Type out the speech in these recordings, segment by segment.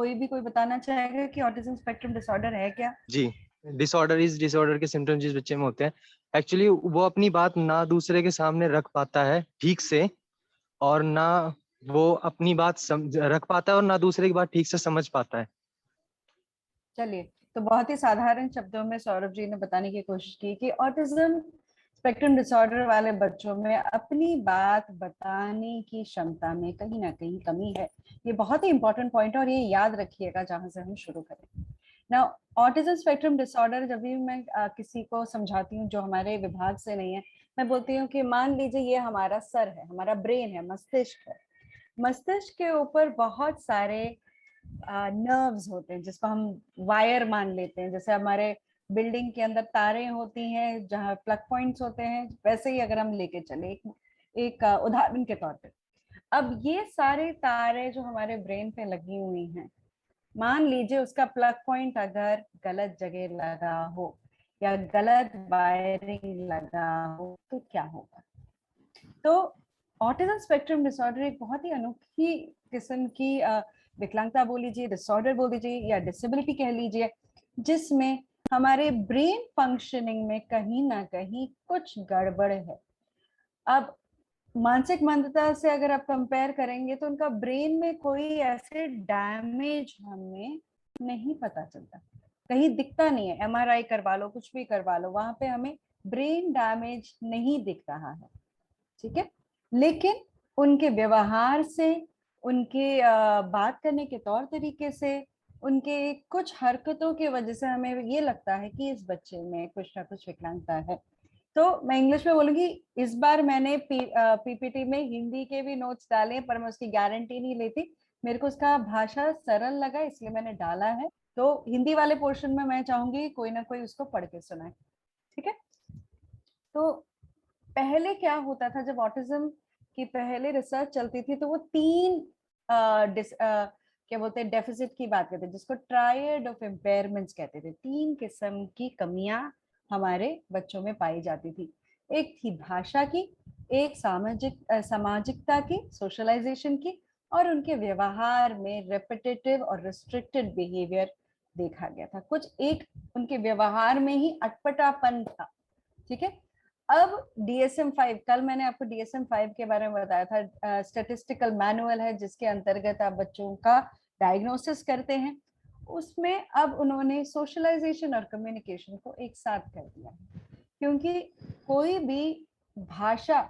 कोई भी कोई बताना चाहेगा कि ऑटिज्म स्पेक्ट्रम डिसऑर्डर है क्या? जी, डिसऑर्डर के सिम्टम जिस बच्चे में होते हैं, एक्चुअली वो अपनी बात ना दूसरे के सामने रख पाता है ठीक से, और ना वो अपनी बात रख पाता है, और ना दूसरे की बात ठीक से समझ पाता है। चलिए, तो बहुत ही साधारण शब्दों में सौरभ जी ने बताने की कोशिश की कि ऑटिज्म स्पेक्ट्रम डिसऑर्डर वाले बच्चों में अपनी बात बताने की क्षमता में कहीं ना कहीं कमी है। ये बहुत ही इंपॉर्टेंट पॉइंट है और ये याद रखिएगा जहां से हम शुरू करें ना। ऑटिज्म स्पेक्ट्रम डिसऑर्डर जब भी मैं किसी को समझाती हूँ जो हमारे विभाग से नहीं है, मैं बोलती हूँ कि मान लीजिए ये हमारा सर है, हमारा ब्रेन है, मस्तिष्क है। मस्तिष्क के ऊपर बहुत सारे नर्व्स होते हैं जिसको हम वायर मान लेते हैं। जैसे हमारे बिल्डिंग के अंदर तारें होती हैं जहाँ प्लग पॉइंट्स होते हैं, वैसे ही अगर हम लेके चले एक उदाहरण के तौर पे, अब ये सारे तारे जो हमारे ब्रेन पे लगी हुई हैं, मान लीजिए उसका प्लग पॉइंट अगर गलत जगह लगा हो या गलत वायरिंग लगा हो तो क्या होगा? तो ऑटिज्म स्पेक्ट्रम डिसऑर्डर एक बहुत ही अनोखी किस्म की विकलांगता बोल लीजिए, डिसऑर्डर बोल लीजिए या डिसेबिलिटी कह लीजिए, जिसमें हमारे ब्रेन फंक्शनिंग में कहीं ना कहीं कुछ गड़बड़ है। अब मानसिक मंदता से अगर आप कंपेयर करेंगे तो उनका ब्रेन में कोई ऐसे डैमेज हमें नहीं पता चलता, कहीं दिखता नहीं है। एमआरआई करवा लो, कुछ भी करवा लो, वहां पे हमें ब्रेन डैमेज नहीं दिख रहा है, ठीक है। लेकिन उनके व्यवहार से, उनके बात करने के तौर तरीके से, उनके कुछ हरकतों की वजह से हमें ये लगता है कि इस बच्चे में कुछ ना कुछ विकलांगता है। तो मैं इंग्लिश में बोलूंगी, इस बार मैंने पीपीटी में हिंदी के भी नोट्स डाले हैं, पर मैं उसकी गारंटी नहीं लेती। मेरे को उसका भाषा सरल लगा इसलिए मैंने डाला है। तो हिंदी वाले पोर्शन में मैं चाहूंगी कोई ना कोई उसको पढ़ के सुनाए, ठीक है। तो पहले क्या होता था, जब ऑटिज्म की पहले रिसर्च चलती थी तो वो तीन क्या बोलते हैं, डेफिसिट की बात करते हैं, जिसको ट्रायड ऑफ इम्पेयरमेंट्स कहते थे। तीन किस्म की कमियां हमारे बच्चों में पाई जाती थी। एक थी भाषा की, एक सामाजिकता की, सोशलाइजेशन की, और उनके व्यवहार में रेपिटेटिव और रिस्ट्रिक्टेड बिहेवियर देखा गया था। कुछ एक उनके व्यवहार में ही अटपटापन था, ठीक है। अब DSM-5, कल मैंने आपको DSM-5 के बारे में बताया था, स्टैटिस्टिकल मैनुअल है जिसके अंतर्गत आप बच्चों का डायग्नोसिस करते हैं। उसमें अब उन्होंने सोशलाइजेशन और कम्युनिकेशन को एक साथ कर दिया है, क्योंकि कोई भी भाषा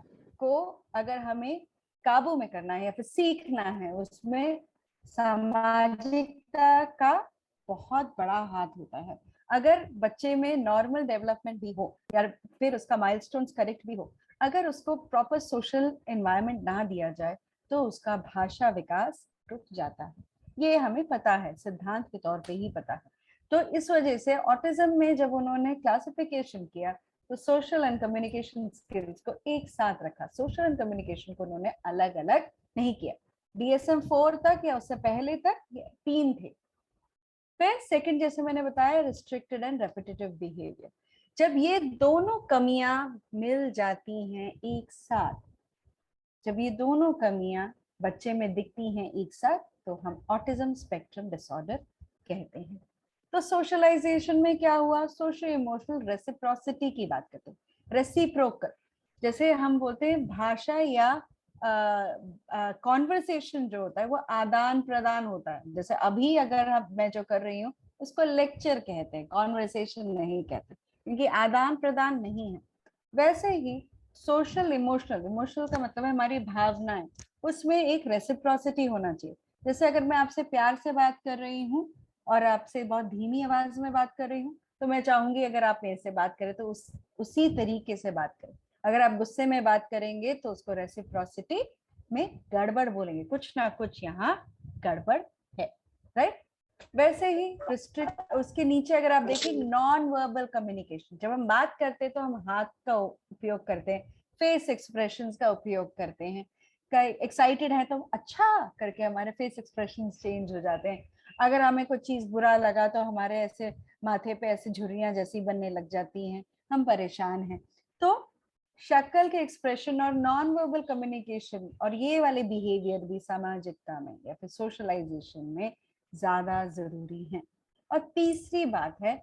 को अगर हमें काबू में करना है या फिर सीखना है, उसमें सामाजिकता का बहुत बड़ा हाथ होता है। अगर बच्चे में नॉर्मल डेवलपमेंट भी हो या फिर उसका माइलस्टोन्स करेक्ट भी हो, अगर उसको प्रॉपर सोशल एनवायरनमेंट ना दिया जाए तो उसका भाषा विकास रुक जाता है। ये हमें पता है, सिद्धांत के तौर पे ही पता है। तो इस वजह से ऑटिज्म में जब उन्होंने क्लासिफिकेशन किया तो सोशल एंड कम्युनिकेशन स्किल्स को एक साथ रखा। सोशल एंड कम्युनिकेशन को उन्होंने अलग अलग नहीं किया। DSM-4 तक या उससे पहले तक तीन थे। फिर सेकंड, जैसे मैंने बताया, रिस्ट्रिक्टेड एंड रेपिटेटिव बिहेवियर। जब ये दोनों कमियां मिल जाती हैं एक साथ, जब ये दोनों कमियां बच्चे में दिखती हैं एक साथ, तो हम ऑटिज्म स्पेक्ट्रम डिसऑर्डर कहते हैं। तो सोशलाइजेशन में क्या हुआ, सोशो इमोशनल रेसिप्रोसिटी की बात करते हैं, रेसिप्रोकल। जैसे हम बोलते हैं भाषा या कॉन्वर्सेशन जो होता है वो आदान प्रदान होता है। जैसे अभी अगर मैं जो कर रही हूँ उसको लेक्चर कहते हैं, कॉन्वर्सेशन नहीं कहते, क्योंकि आदान प्रदान नहीं है। वैसे ही सोशल इमोशनल, इमोशनल का मतलब है हमारी भावनाएं, उसमें एक रेसिप्रोसिटी होना चाहिए। जैसे अगर मैं आपसे प्यार से बात कर रही हूँ और आपसे बहुत धीमी आवाज में बात कर रही हूँ, तो मैं चाहूंगी अगर आप मेरे से बात करें तो उसी तरीके से बात करें। अगर आप गुस्से में बात करेंगे तो उसको रेसिप्रोसिटी में गड़बड़ बोलेंगे, कुछ ना कुछ यहाँ गड़बड़ है, राइट। वैसे ही रिस्ट्रिक्ट, उसके नीचे अगर आप देखिए नॉन वर्बल कम्युनिकेशन, जब हम बात करते हैं तो हम हाथ का उपयोग करते हैं, फेस एक्सप्रेशंस का उपयोग करते हैं। एक्साइटेड है तो अच्छा करके हमारे फेस एक्सप्रेशंस चेंज हो जाते हैं। अगर हमें कोई चीज बुरा लगा तो हमारे ऐसे माथे पे ऐसे झुर्रियां जैसी बनने लग जाती हैं, हम परेशान हैं। तो शक्ल के एक्सप्रेशन और नॉन वर्बल कम्युनिकेशन और ये वाले बिहेवियर भी सामाजिकता में या फिर सोशलाइजेशन में ज्यादा जरूरी हैं। और तीसरी बात है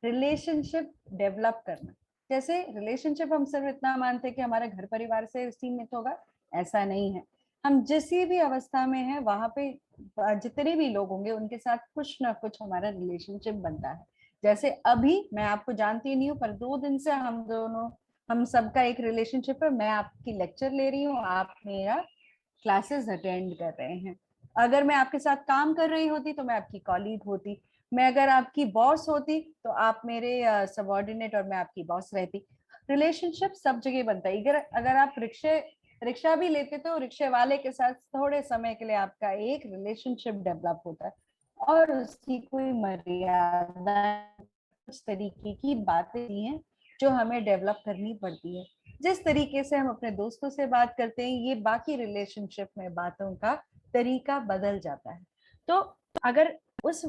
रिलेशनशिप डेवलप करना। जैसे रिलेशनशिप हम सिर्फ इतना मानते हैं कि हमारे घर परिवार से सीमित होगा, ऐसा नहीं है। हम जिस भी अवस्था में है वहां पे जितने भी लोग होंगे उनके साथ कुछ ना कुछ हमारा रिलेशनशिप बनता है। जैसे अभी मैं आपको जानती नहीं हूँ, पर 2 दिन से हम सबका एक रिलेशनशिप है। मैं आपकी लेक्चर ले रही हूँ, आप मेरा क्लासेस अटेंड कर रहे हैं। अगर मैं आपके साथ काम कर रही होती तो मैं आपकी कॉलीग होती। मैं अगर आपकी बॉस होती तो आप मेरे सबॉर्डिनेट और मैं आपकी बॉस रहती। रिलेशनशिप सब जगह बनता है। अगर अगर आप रिक्शा भी लेते तो रिक्शे वाले के साथ थोड़े समय के लिए आपका एक रिलेशनशिप डेवलप होता है, और उसकी कोई मर्यादा, कुछ तरीके की बातें हैं जो हमें डेवलप करनी पड़ती है। जिस तरीके से हम अपने दोस्तों से बात करते हैं, ये बाकी रिलेशनशिप में बातों का तरीका बदल जाता है। तो अगर उस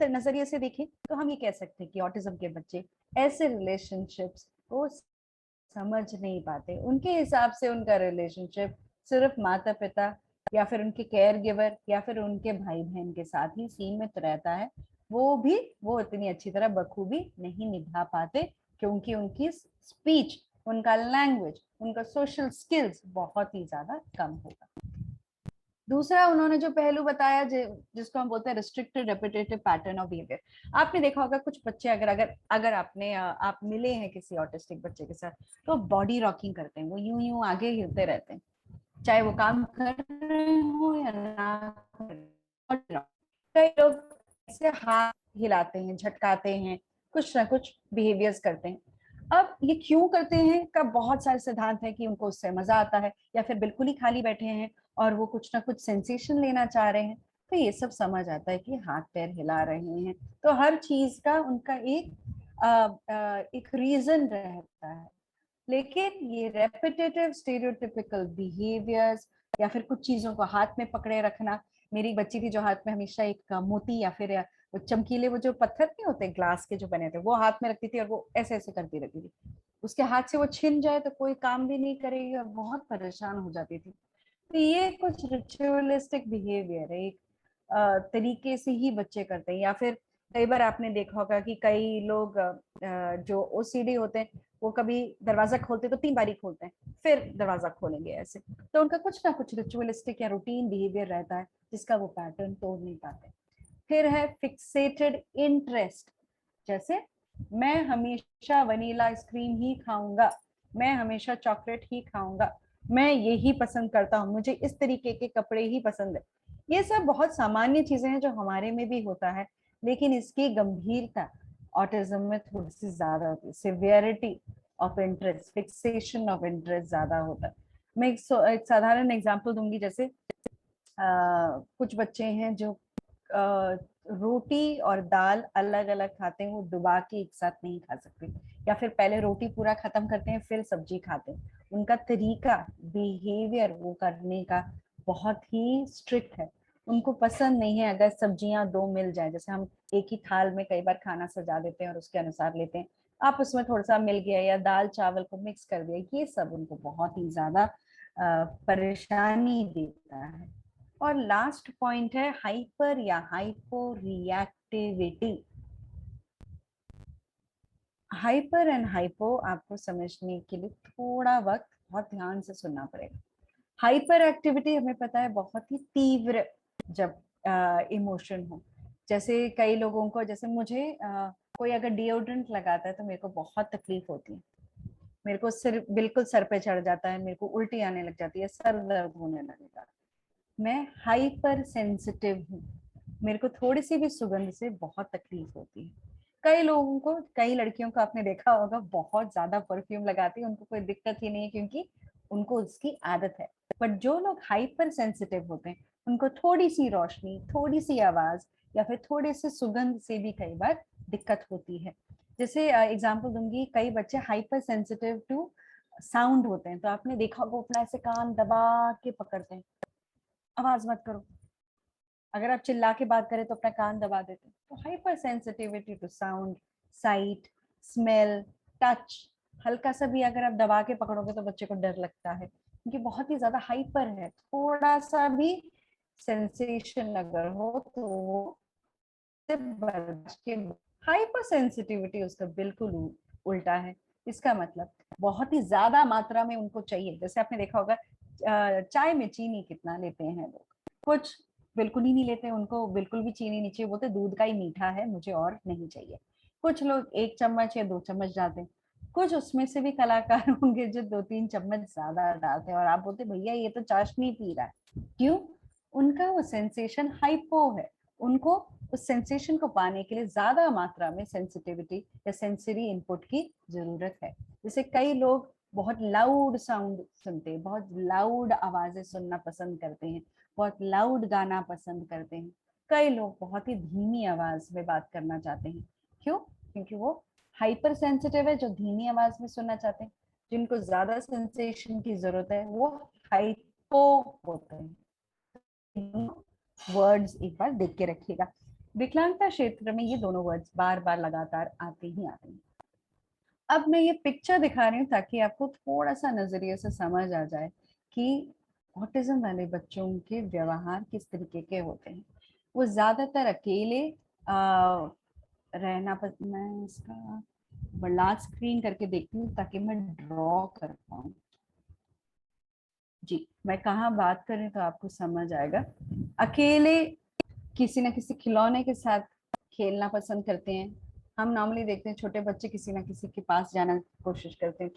नजरिए से देखें तो हम ये कह सकते हैं कि ऑटिज्म के बच्चे ऐसे रिलेशनशिप्स को समझ नहीं पाते। उनके हिसाब से उनका रिलेशनशिप सिर्फ माता पिता या फिर उनके केयर गिवर या फिर उनके भाई बहन के साथ ही सीमित रहता है। वो भी वो इतनी अच्छी तरह बखूबी नहीं निभा पाते, क्योंकि उनकी स्पीच, उनका लैंग्वेज, उनका सोशल स्किल्स बहुत ही ज्यादा कम होगा। दूसरा उन्होंने जो पहलू बताया जिसको हम बोलते हैं restricted repetitive pattern of behaviour. आपने देखा होगा कुछ बच्चे, अगर अगर अगर आप मिले हैं किसी ऑटिस्टिक बच्चे के साथ, तो बॉडी रॉकिंग करते हैं, वो यूं यूं आगे हिलते रहते हैं, चाहे वो काम कर रहे हो या ना कर रहे हो। कई लोग ऐसे हाथ हिलाते हैं, झटकाते हैं, कुछ ना कुछ बिहेवियर्स करते हैं। अब ये क्यों करते हैं का बहुत सारे सिद्धांत है कि उनको उससे मजा आता है, या फिर बिल्कुल ही खाली बैठे हैं और वो कुछ ना कुछ सेंसेशन लेना चाह रहे हैं। तो ये सब समझ आता है कि हाथ पैर हिला रहे हैं, तो हर चीज का उनका एक रीजन रहता है। लेकिन ये रेपिटेटिव स्टेरियोटिपिकल बिहेवियर्स या फिर कुछ चीजों को हाथ में पकड़े रखना। मेरी बच्ची थी जो हाथ में हमेशा एक मोती या फिर वो चमकीले, वो जो पत्थर नहीं होते ग्लास के जो बने थे, वो हाथ में रखती थी और वो ऐसे ऐसे करती रहती थी। उसके हाथ से वो छिन जाए तो कोई काम भी नहीं करेगी और बहुत परेशान हो जाती थी। तो ये कुछ रिचुअलिस्टिक बिहेवियर है, एक तरीके से ही बच्चे करते हैं। या फिर कई बार आपने देखा होगा कि कई लोग जो ओसीडी होते हैं, वो कभी दरवाजा खोलते तो 3 बारी खोलते हैं फिर दरवाजा खोलेंगे ऐसे। तो उनका कुछ ना कुछ रिचुअलिस्टिक या रूटीन बिहेवियर रहता है जिसका वो पैटर्न तोड़ नहीं पाते। फिर है फिक्सेटेड इंटरेस्ट। जैसे मैं हमेशा वनीला आइसक्रीम ही खाऊंगा, मैं हमेशा चॉकलेट ही खाऊंगा, मैं यही पसंद करता हूँ, मुझे इस तरीके के कपड़े ही पसंद है। ये सब बहुत सामान्य चीजें हैं जो हमारे में भी होता है, लेकिन इसकी गंभीरता ऑटिज्म में थोड़ी सी ज्यादा होती है। Severity of interest, fixation of interest ज्यादा होता है। मैं एक साधारण एग्जांपल दूंगी। जैसे कुछ बच्चे हैं जो रोटी और दाल अलग अलग खाते हैं, वो डुबा के एक साथ नहीं खा सकते, या फिर पहले रोटी पूरा खत्म करते हैं फिर सब्जी खाते हैं। उनका तरीका, बिहेवियर वो करने का बहुत ही स्ट्रिक्ट है। उनको पसंद नहीं है अगर सब्जियां 2 मिल जाए। जैसे हम एक ही थाल में कई बार खाना सजा देते हैं और उसके अनुसार लेते हैं, आप उसमें थोड़ा सा मिल गया या दाल चावल को मिक्स कर दिया, ये सब उनको बहुत ही ज्यादा परेशानी देता है। और लास्ट पॉइंट है हाइपर या hypo reactivity. Hyper and hypo आपको समझने के लिए थोड़ा वक्त बहुत ध्यान से सुनना पड़ेगा। हाइपर एक्टिविटी हमें पता है बहुत ही तीव्र जब इमोशन हो। जैसे कई लोगों को, जैसे मुझे कोई अगर डिओड्रेंट लगाता है तो मेरे को बहुत तकलीफ होती है, मेरे को सिर बिल्कुल सर पे चढ़ जाता है, मेरे को उल्टी आने लग जाती है, सर दर्द होने लगेगा। मैं हाइपर सेंसिटिव हूँ, मेरे को थोड़ी सी भी सुगंध से बहुत तकलीफ होती है। कई लोगों को, कई लड़कियों को आपने देखा होगा बहुत ज्यादा परफ्यूम लगाती है, उनको कोई दिक्कत ही नहीं है क्योंकि उनको उसकी आदत है। बट जो लोग हाइपर सेंसिटिव होते हैं उनको थोड़ी सी रोशनी, थोड़ी सी आवाज या फिर थोड़े से सुगंध से भी कई बार दिक्कत होती है। जैसे एग्जाम्पल दूंगी, कई बच्चे हाइपर सेंसिटिव टू साउंड होते हैं, तो आपने देखा होगा अपना ऐसे कान दबा के पकड़ते हैं, आवाज मत करो। अगर आप चिल्ला के बात करें तो अपना कान दबा देते हैं। तो hyper sensitivity to sound, sight, smell, touch, हल्का सा भी अगर आप दबा के पकड़ोगे तो बच्चे को डर लगता है क्योंकि बहुत ही ज्यादा हाइपर है। थोड़ा सा भी सेंसेशन अगर हो तो वो बर्दाश्त के, हाइपर सेंसिटिविटी उसका बिल्कुल उल्टा है। इसका मतलब बहुत ही ज्यादा मात्रा में उनको चाहिए। जैसे आपने देखा होगा चाय में चीनी कितना लेते हैं लोग, कुछ बिल्कुल ही नहीं लेते, उनको बिल्कुल भी चीनी नहीं चाहिए, बोलते दूध का ही मीठा है मुझे और नहीं चाहिए। कुछ लोग 1 चम्मच या 2 चम्मच डालते हैं, कुछ उसमें से भी कलाकार होंगे जो 2-3 चम्मच ज्यादा डालते हैं, और आप बोलते भैया ये तो चाशनी पी रहा है। क्यों? उनका वो सेंसेशन हाइपो है, उनको उस सेंसेशन को पाने के लिए ज्यादा मात्रा में सेंसिटिविटी या सेंसरी इनपुट की जरूरत है। जैसे कई लोग बहुत लाउड साउंड सुनते हैं, बहुत लाउड आवाजें सुनना पसंद करते हैं, बहुत लाउड गाना पसंद करते हैं। कई लोग बहुत ही धीमी आवाज में बात करना चाहते हैं। क्यों? क्योंकि वो हाइपर सेंसिटिव है, जो धीमी आवाज में सुनना चाहते हैं। जिनको ज्यादा सेंसेशन की जरूरत है वो हाइपो होते हैं। वर्ड्स एक बार देख के रखिएगा। विकलांगता क्षेत्र में ये दोनों वर्ड्स बार बार लगातार आते ही आते हैं। अब मैं ये पिक्चर दिखा रही हूँ ताकि आपको थोड़ा सा नजरिए से समझ आ जाए कि ऑटिज्म वाले बच्चों के व्यवहार किस तरीके के होते हैं। वो ज्यादातर अकेले रहना मैं इसका लार्ज स्क्रीन करके देखती हूँ ताकि मैं ड्रॉ कर पाऊँ। जी, मैं कहाँ बात कर रही हूँ तो आपको समझ आएगा। अकेले किसी ना किसी खिलौने के साथ खेलना पसंद करते हैं। हम नॉर्मली देखते हैं छोटे बच्चे किसी ना किसी के पास जाना कोशिश करते हैं,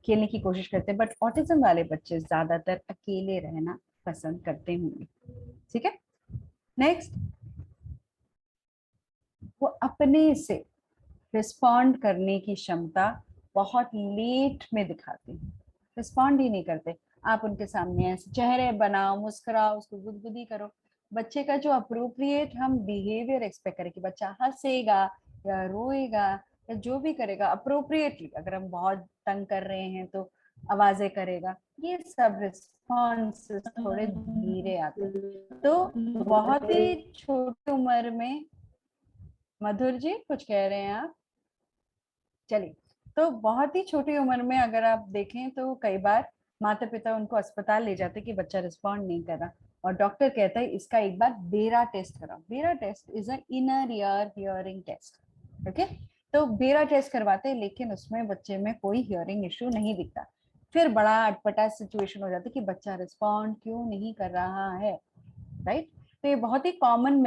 खेलने की कोशिश करते हैं, बट ऑटिज्म वाले बच्चे ज्यादातर अकेले रहना पसंद करते होंगे। ठीक है, नेक्स्ट, वो अपने से रिस्पॉन्ड करने की क्षमता बहुत लेट में दिखाते हैं, रिस्पॉन्ड ही नहीं करते। आप उनके सामने ऐसे चेहरे बनाओ, मुस्कुराओ, उसको गुदगुदी करो, बच्चे का जो अप्रोप्रिएट हम बिहेवियर एक्सपेक्ट करें कि बच्चा हंसेगा या रोएगा या जो भी करेगा अप्रोप्रिएटली, अगर हम बहुत तंग कर रहे हैं तो आवाजें करेगा, ये सब रिस्पॉन्स थोड़े धीरे आते हैं। तो बहुत ही छोटी उम्र में, मधुर जी कुछ कह रहे हैं आप? चलिए, तो बहुत ही छोटी उम्र में अगर आप देखें तो कई बार माता पिता उनको अस्पताल ले जाते कि बच्चा रिस्पॉन्ड नहीं कर रहा, और डॉक्टर कहता है इसका एक बार बेरा टेस्ट कराओ। BERA test is a inner ear hearing test. Okay, तो बेरा टेस्ट करवाते हैं, लेकिन उसमें बच्चे में कोई हियरिंग इश्यू नहीं दिखता। फिर बड़ा अटपटा सिचुएशन हो जाती है कि बच्चा रिस्पॉन्ड क्यों नहीं कर रहा है, राइट? तो ये बहुत ही कॉमन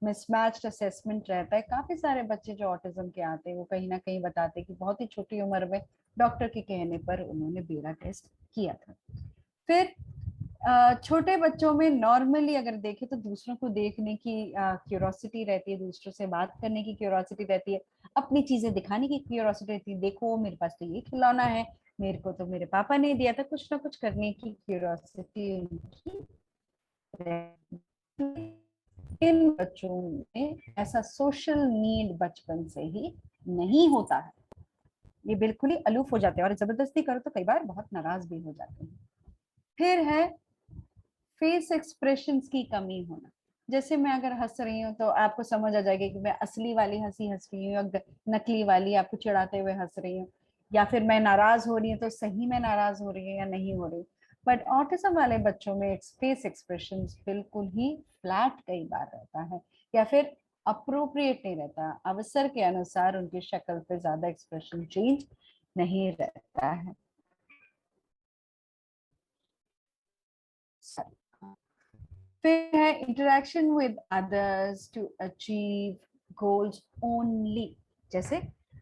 मिसमैच्ड असेसमेंट रहता है। काफी सारे बच्चे जो ऑटिज्म के आते हैं वो कहीं ना कहीं बताते हैं कि बहुत ही छोटी उम्र में डॉक्टर के कहने पर उन्होंने बेरा टेस्ट किया था। फिर छोटे बच्चों में नॉर्मली अगर देखें तो दूसरों को देखने की क्यूरोसिटी रहती है, दूसरों से बात करने की क्यूरोसिटी रहती है, अपनी चीजें दिखाने की क्यूरोसिटी रहती है। देखो मेरे पास तो ये खिलौना है, मेरे को तो मेरे पापा ने दिया था, कुछ ना कुछ करने की क्यूरोसिटी उनकी। इन बच्चों में ऐसा सोशल नीड बचपन से ही नहीं होता है, ये बिल्कुल ही अलूफ हो जाते हैं, और जबरदस्ती करो तो कई बार बहुत नाराज भी हो जाते हैं। फिर है फेस एक्सप्रेशंस की कमी होना। जैसे मैं अगर हंस रही हूँ तो आपको समझ आ जाएगा कि मैं असली वाली हंसी हंस रही हूँ या नकली वाली आपको चिढ़ाते हुए हंस रही हूँ, या फिर मैं नाराज हो रही हूँ तो सही में नाराज हो रही हूँ या नहीं हो रही। बट ऑटिज्म वाले बच्चों में फेस एक्सप्रेशन बिल्कुल ही फ्लैट कई बार रहता है, या फिर अप्रोप्रिएट नहीं रहता, अवसर के अनुसार उनकी शक्ल पे ज्यादा एक्सप्रेशन चेंज नहीं रहता है। फिर है interaction with others to achieve goals only. जैसे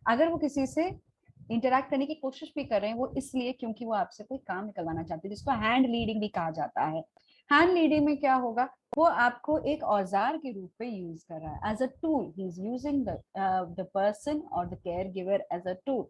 अगर वो किसी से इंटरेक्ट करने की कोशिश भी कर रहे हैं वो इसलिए क्योंकि वो आपसे कोई काम निकलवाना चाहते हैं, जिसको हैंड लीडिंग भी कहा जाता है। हैंड लीडिंग में क्या होगा, वो आपको एक औजार के रूप में यूज कर रहा है, as a tool he is using the person और the caregiver as a tool.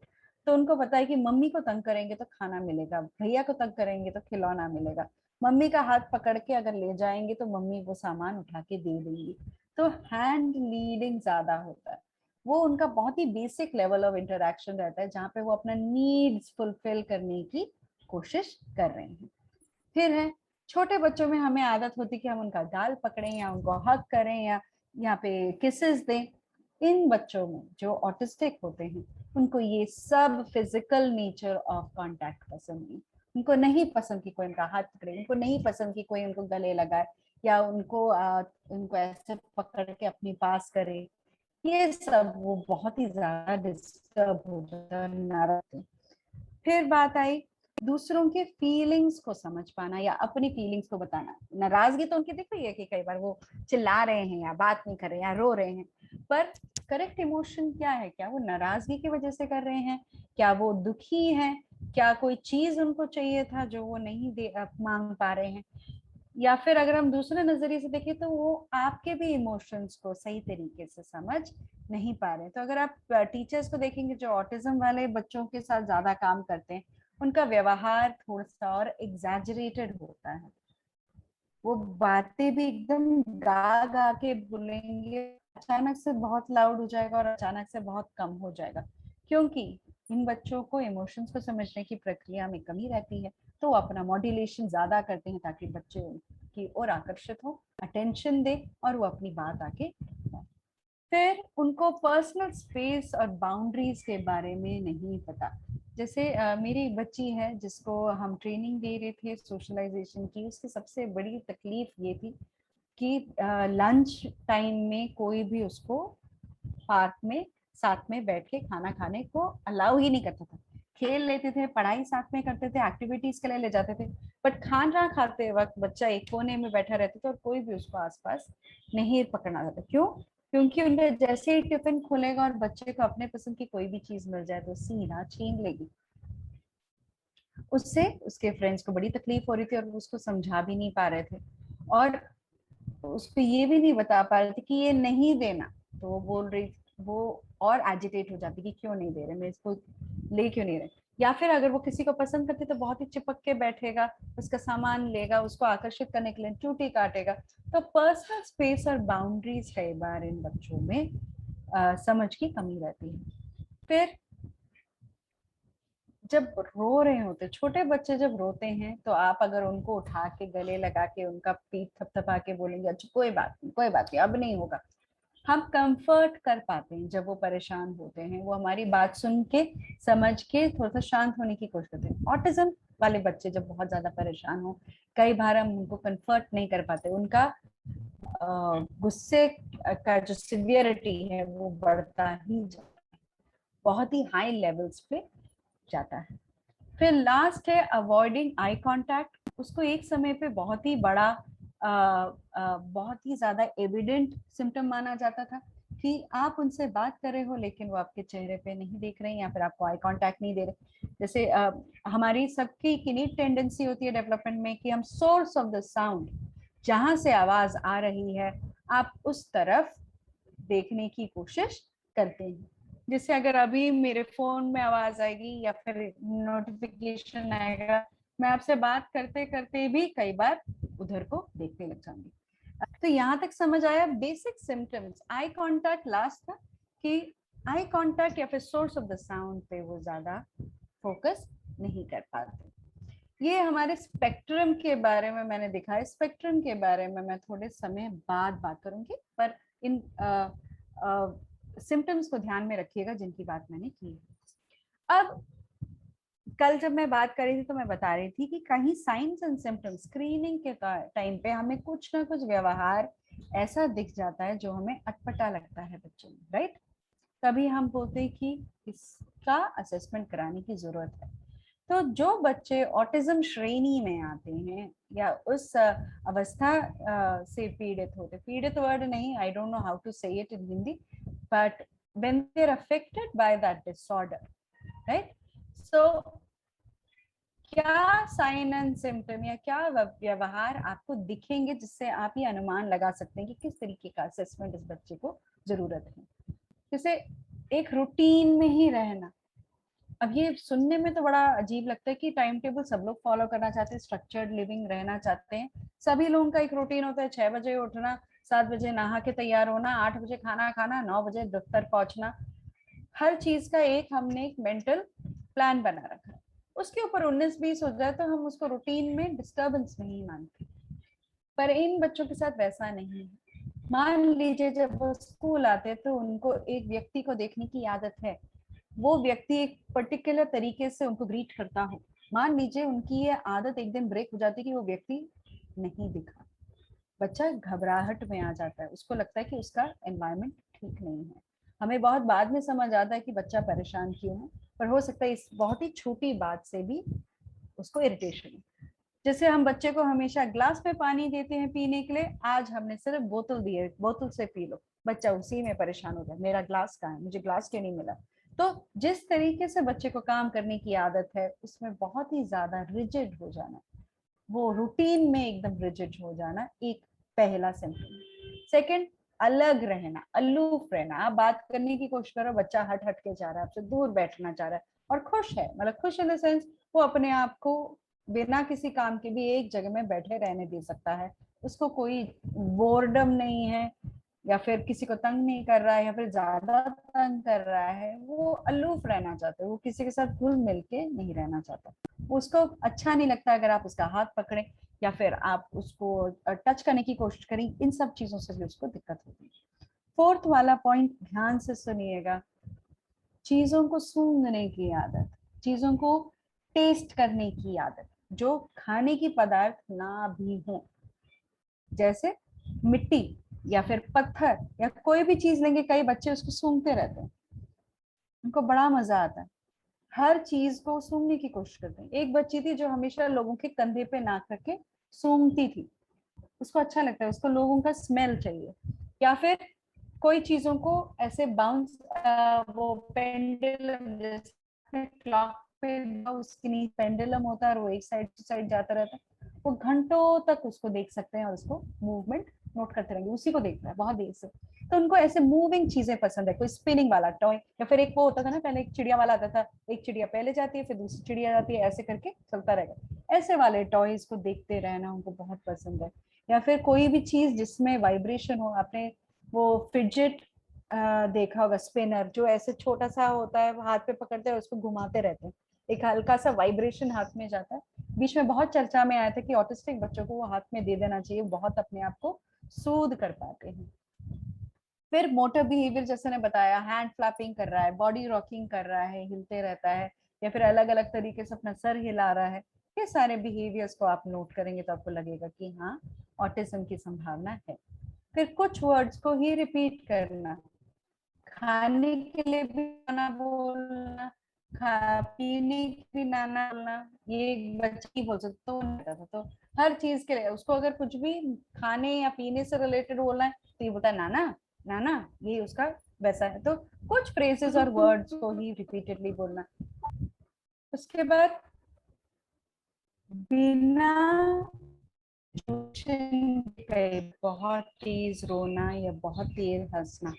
तो उनको पता है कि मम्मी को तंग करेंगे तो खाना मिलेगा, भैया को तंग करेंगे तो खिलौना मिलेगा, मम्मी का हाथ पकड़ के अगर ले जाएंगे तो मम्मी वो सामान उठा के दे देंगी। तो हैंड लीडिंग ज्यादा होता है, वो उनका बहुत ही बेसिक लेवल ऑफ इंटरेक्शन रहता है जहाँ पे वो अपना नीड्स फुलफिल करने की कोशिश कर रहे हैं। फिर है छोटे बच्चों में हमें आदत होती है कि हम उनका गाल पकड़ें या उनको हग करें या यहाँ पे किसेस दें। इन बच्चों में जो ऑटिस्टिक होते हैं उनको ये सब फिजिकल नेचर ऑफ कांटेक्ट पसंद नहीं, उनको नहीं पसंद कि कोई उनका हाथ पकड़े, उनको नहीं पसंद कि कोई उनको गले लगाए या उनको ऐसे पकड़ के अपने पास करे, ये सब वो बहुत ही ज्यादा डिस्टर्ब हो जाते हैं, नाराज। फिर बात आई दूसरों के फीलिंग्स को समझ पाना या अपनी फीलिंग्स को बताना। नाराजगी तो उनकी दिख रही है कि कई बार वो चिल्ला रहे हैं या बात नहीं कर रहे हैं या रो रहे हैं, पर करेक्ट इमोशन क्या है? क्या वो नाराजगी की वजह से कर रहे हैं? क्या वो दुखी हैं? क्या कोई चीज उनको चाहिए था जो वो नहीं दे मांग पा रहे हैं? या फिर अगर हम दूसरे नजरिए से देखें तो वो आपके भी इमोशंस को सही तरीके से समझ नहीं पा रहे। तो अगर आप टीचर्स को देखेंगे जो ऑटिज्म वाले बच्चों के साथ ज्यादा काम करते हैं, उनका व्यवहार थोड़ा सा और एग्जैजरेटेड होता है। वो बातें भी एकदम गा गा के बोलेंगे, अचानक से बहुत लाउड हो जाएगा और अचानक से बहुत कम हो जाएगा, क्योंकि इन बच्चों को इमोशंस को समझने की प्रक्रिया में कमी रहती है। तो वो अपना मॉड्यूलेशन ज्यादा करते हैं ताकि बच्चे की ओर आकर्षित हो, अटेंशन दे और वो अपनी बात आके। फिर उनको पर्सनल स्पेस और बाउंड्रीज के बारे में नहीं पता। जैसे मेरी बच्ची है जिसको हम ट्रेनिंग दे रहे थे सोशलाइजेशन की, उसकी सबसे बड़ी तकलीफ ये थी कि लंच टाइम में कोई भी उसको पार्क में साथ में बैठ के खाना खाने को अलाउ ही नहीं करता था। खेल लेते थे, पढ़ाई साथ में करते थे, एक्टिविटीज के लिए ले जाते थे, बट खाना खाते वक्त बच्चा एक कोने में बैठा रहता था और कोई भी उसको आसपास नहीं पकड़ना था। क्यों? क्योंकि उनके जैसे ही टिफिन खुलेगा और बच्चे को अपने पसंद की कोई भी चीज मिल जाए तो सीधा छीन लेगी। उससे उसके फ्रेंड्स को बड़ी तकलीफ हो रही थी और वो उसको समझा भी नहीं पा रहे थे और उसको ये भी नहीं बता पा रहे थे कि ये नहीं देना। तो वो बोल रही, वो और एजिटेट हो जाती कि क्यों नहीं दे रहे, मैं इसको ले क्यों नहीं रहे। या फिर अगर वो किसी को पसंद करती तो बहुत ही चिपक के बैठेगा, उसका सामान लेगा, उसको आकर्षित करने के लिए चूटी काटेगा। तो पर्सनल स्पेस और बाउंड्रीज कई बार इन बच्चों में समझ की कमी रहती है। फिर जब रो रहे होते, छोटे बच्चे जब रोते हैं तो आप अगर उनको उठा के गले लगा के उनका पीठ थपथपा के बोलेंगे अच्छा कोई बात नहीं, कोई बात नहीं, अब नहीं होगा, हम कंफर्ट कर पाते हैं। जब वो परेशान होते हैं वो हमारी बात सुन के समझ के थोड़ा सा शांत होने की कोशिश करते हैं। ऑटिज्म वाले बच्चे जब बहुत ज्यादा परेशान हो, कई बार हम उनको कंफर्ट नहीं कर पाते, उनका गुस्से का जो सिवियरिटी है वो बढ़ता ही बहुत ही हाई लेवल्स पे जाता है। फिर लास्ट है अवॉइडिंग आई कांटेक्ट। उसको एक समय पे बहुत ही बड़ा बहुत ही ज्यादा एविडेंट सिम्टम माना जाता था कि आप उनसे बात कर रहे हो लेकिन वो आपके चेहरे पे नहीं देख रहे हैं या फिर आपको आई कांटेक्ट नहीं दे रहे। जैसे हमारी सबकी इनीट टेंडेंसी होती है डेवलपमेंट में कि हम सोर्स ऑफ द साउंड, जहां से आवाज आ रही है आप उस तरफ देखने की कोशिश करते हैं। जैसे अगर अभी मेरे फोन में आवाज आएगी या फिर नोटिफिकेशन आएगा, मैं आपसे बात करते करते भी कई बार उधर को देखने लग जाऊंगी। तो यहाँ तक समझ आया basic symptoms. Eye contact last था कि आई कांटेक्ट या फिर सोर्स ऑफ द साउंड पे वो ज्यादा फोकस नहीं कर पाते। ये हमारे स्पेक्ट्रम के बारे में मैंने दिखाया। स्पेक्ट्रम के बारे में मैं थोड़े समय बाद बात करूंगी, पर इन सिम्टम्स को ध्यान में रखिएगा जिनकी बात मैंने की। अब कल जब मैं बात कर रही थी तो मैं बता रही थी कि कहीं साइंस एंड सिम्टम्स स्क्रीनिंग के टाइम पे हमें कुछ ना कुछ व्यवहार ऐसा दिख जाता है जो हमें अटपटा लगता है बच्चों में, राइट? तभी हम बोलते हैं कि इसका असेसमेंट कराने की जरूरत है। तो जो बच्चे ऑटिज्म श्रेणी में आते हैं या उस अवस्था से पीड़ित होते, पीड़ित वर्ड नहीं, I don't know how to say it in Hindi, but when they are affected by that disorder, right? So क्या साइन एंड सिम्टम या क्या व्यवहार आपको दिखेंगे जिससे आप ये अनुमान लगा सकते हैं कि किस तरीके का असेसमेंट इस बच्चे को जरूरत है? जैसे एक रूटीन में ही रहना। अब ये सुनने में तो बड़ा अजीब लगता है कि टाइम टेबल सब लोग फॉलो करना चाहते हैं, स्ट्रक्चर्ड लिविंग रहना चाहते हैं। सभी लोगों का एक रूटीन होता है, 6 बजे उठना, 7 बजे नहा के तैयार होना, 8 बजे खाना खाना, 9 बजे दफ्तर पहुंचना। हर चीज का हमने एक मेंटल प्लान बना रखा है। उसके ऊपर 19-20 हो जाए तो हम उसको रूटीन में डिस्टर्बेंस नहीं मानते, पर इन बच्चों के साथ वैसा नहीं है। मान लीजिए जब वो स्कूल आते हैं तो उनको एक व्यक्ति को देखने की आदत है, वो व्यक्ति एक पर्टिकुलर तरीके से उनको ग्रीट करता हो, मान लीजिए उनकी ये आदत एक दिन ब्रेक हो जाती है कि वो व्यक्ति नहीं दिखा, बच्चा घबराहट में आ जाता है, उसको लगता है कि उसका एनवायरनमेंट ठीक नहीं है। हमें बहुत बाद में समझ आता है कि बच्चा परेशान क्यों है, पर हो सकता है इस बहुत ही छोटी बात से भी उसको इरिटेशन है। जैसे हम बच्चे को हमेशा ग्लास में पानी देते हैं पीने के लिए, आज हमने सिर्फ बोतल दी है, बोतल से पी लो, बच्चा उसी में परेशान हो गया, मेरा ग्लास कहाँ है, मुझे ग्लास क्यों नहीं मिला। तो जिस तरीके से बच्चे को काम करने की आदत है उसमें बहुत ही ज्यादा रिजिड हो जाना, वो रूटीन में एकदम रिजिड हो जाना एक पहला सिम्टम। सेकंड, अलग रहना, अलूफ रहना। आप बात करने की कोशिश करो, बच्चा हट हट के जा रहा है, आपसे दूर बैठना चाह रहा है और खुश है, मतलब खुश इन द सेंस वो अपने आप को बिना किसी काम के भी एक जगह में बैठे रहने दे सकता है, उसको कोई बोर्डम नहीं है या फिर किसी को तंग नहीं कर रहा है या फिर ज्यादा तंग कर रहा है, वो अलूफ रहना चाहता है, वो किसी के साथ घुल मिल के नहीं रहना चाहता, उसको अच्छा नहीं लगता अगर आप उसका हाथ पकड़े या फिर आप उसको टच करने की कोशिश करें, इन सब चीजों से भी उसको दिक्कत होती है। फोर्थ वाला पॉइंट ध्यान से सुनिएगा, चीजों को सूंघने की आदत, चीजों को टेस्ट करने की आदत, जो खाने की पदार्थ ना भी हो, जैसे मिट्टी या फिर पत्थर या कोई भी चीज लेंगे, कई बच्चे उसको सूंघते रहते हैं, उनको बड़ा मजा आता है, हर चीज को सूंघने की कोशिश करते हैं। एक बच्ची थी जो हमेशा लोगों के कंधे पे नाक रख के सूंघती थी, उसको अच्छा लगता है, उसको लोगों का स्मेल चाहिए। या फिर कोई चीजों को ऐसे बाउंस, वो पेंडुलम जैसे क्लॉक पे उसके नीचे पेंडुलम होता है और वो एक साइड टू साइड जाता रहता है, वो घंटों तक उसको देख सकते हैं और उसको मूवमेंट नोट करते रहेंगे, उसी को देखता है बहुत देर से। तो उनको ऐसे मूविंग चीजें पसंद है, कोई स्पिनिंग वाला टॉय या फिर एक वो होता था ना पहले, एक चिड़िया वाला आता था, एक चिड़िया पहले जाती है फिर दूसरी चिड़िया जाती है, ऐसे करके चलता रहेगा, ऐसे वाले टॉयज को देखते रहना उनको बहुत पसंद है। या फिर कोई भी चीज जिसमें वाइब्रेशन हो, आपने वो फिडजेट देखा होगा, स्पिनर जो ऐसे छोटा सा होता है, हाथ पे पकड़ते हैं उसको घुमाते रहते हैं, एक हल्का सा वाइब्रेशन हाथ में जाता है। बीच में बहुत चर्चा में आया था कि ऑटिस्टिक बच्चों को वो हाथ में दे देना चाहिए, बहुत अपने आप को सूद कर पाते हैं। फिर मोटर बिहेवियर जैसे ने बताया, हैंड फ्लैपिंग कर रहा है, बॉडी रॉकिंग कर रहा है, हिलते रहता है या फिर अलग अलग तरीके से अपना सर हिला रहा है, ये सारे बिहेवियर्स को आप नोट करेंगे तो आपको लगेगा कि हाँ ऑटिज्म की संभावना है। फिर कुछ वर्ड्स को ही रिपीट करना, खाने के लिए भी नाना बोलना, खा पीने के भी नाना बोलना, ये बच्चे ही बोल सकते तो हर चीज के लिए उसको अगर कुछ भी खाने या पीने से रिलेटेड बोलना है तो ये बोलता है नाना नाना, ये उसका वैसा है। तो कुछ फ्रेजेस और वर्ड्स को ही रिपीटेडली बोलना। उसके बाद बिना बहुत तेज रोना या बहुत तेज हंसना,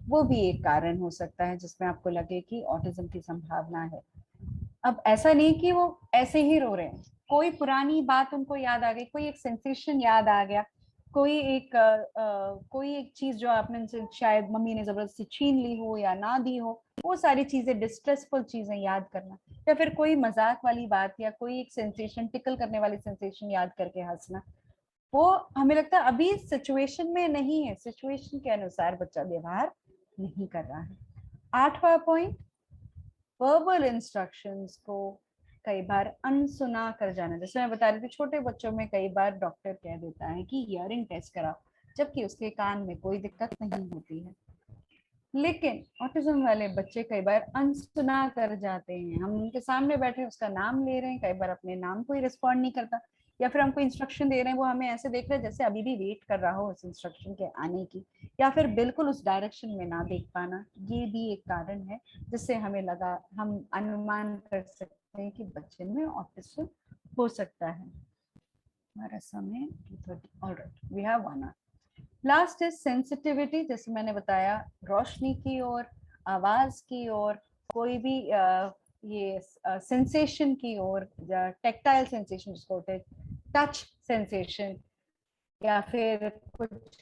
वो भी एक कारण हो सकता है जिसमें आपको लगे कि ऑटिज्म की संभावना है। अब ऐसा नहीं कि वो ऐसे ही रो रहे हैं, कोई पुरानी बात उनको याद आ गई, कोई एक सेंसेशन याद आ गया, कोई एक चीज जो आपने उनसे शायद मम्मी ने जबरदस्ती छीन ली हो या ना दी हो, वो सारी चीजें, डिस्ट्रेसफुल चीजें याद करना, या फिर कोई मजाक वाली बात या कोई एक सेंसेशन, टिकल करने वाली सेंसेशन याद करके हंसना, वो हमें लगता है अभी सिचुएशन में नहीं है, सिचुएशन के अनुसार बच्चा व्यवहार नहीं कर रहा है। आठवां पॉइंट, वर्बल इंस्ट्रक्शंस को कई बार अनसुना कर जाना। जैसे मैं बता रही थी, छोटे बच्चों में कई बार डॉक्टर कह देता है कि हियरिंग टेस्ट कराओ, जबकि उसके कान में कोई दिक्कत नहीं होती है। लेकिन ऑटिज्म वाले बच्चे कई बार अनसुना कर जाते हैं, हम उनके सामने बैठे उसका नाम ले रहे हैं, कई बार अपने नाम को ही रिस्पॉन्ड नहीं करता, या फिर हमको इंस्ट्रक्शन दे रहे हैं वो हमें ऐसे देख रहे हैं जैसे अभी भी वेट कर रहा हो उस इंस्ट्रक्शन के आने की, या फिर बिल्कुल उस डायरेक्शन में ना देख पाना, ये भी एक कारण है जिससे हमें लगा, हम अनुमान कर सकते हैं कि बच्चे में ऑटिज्म हो सकता है। हमारा समय 2:30, alright, we have 1 hour। Last is sensitivity, जैसे मैंने बताया, रोशनी की ओर, आवाज की ओर, कोई भी ये सेंसेशन की ओर, टेक्टाइल सेंसेशन जिसको होते हैं, टच सेंसेशन, या फिर कुछ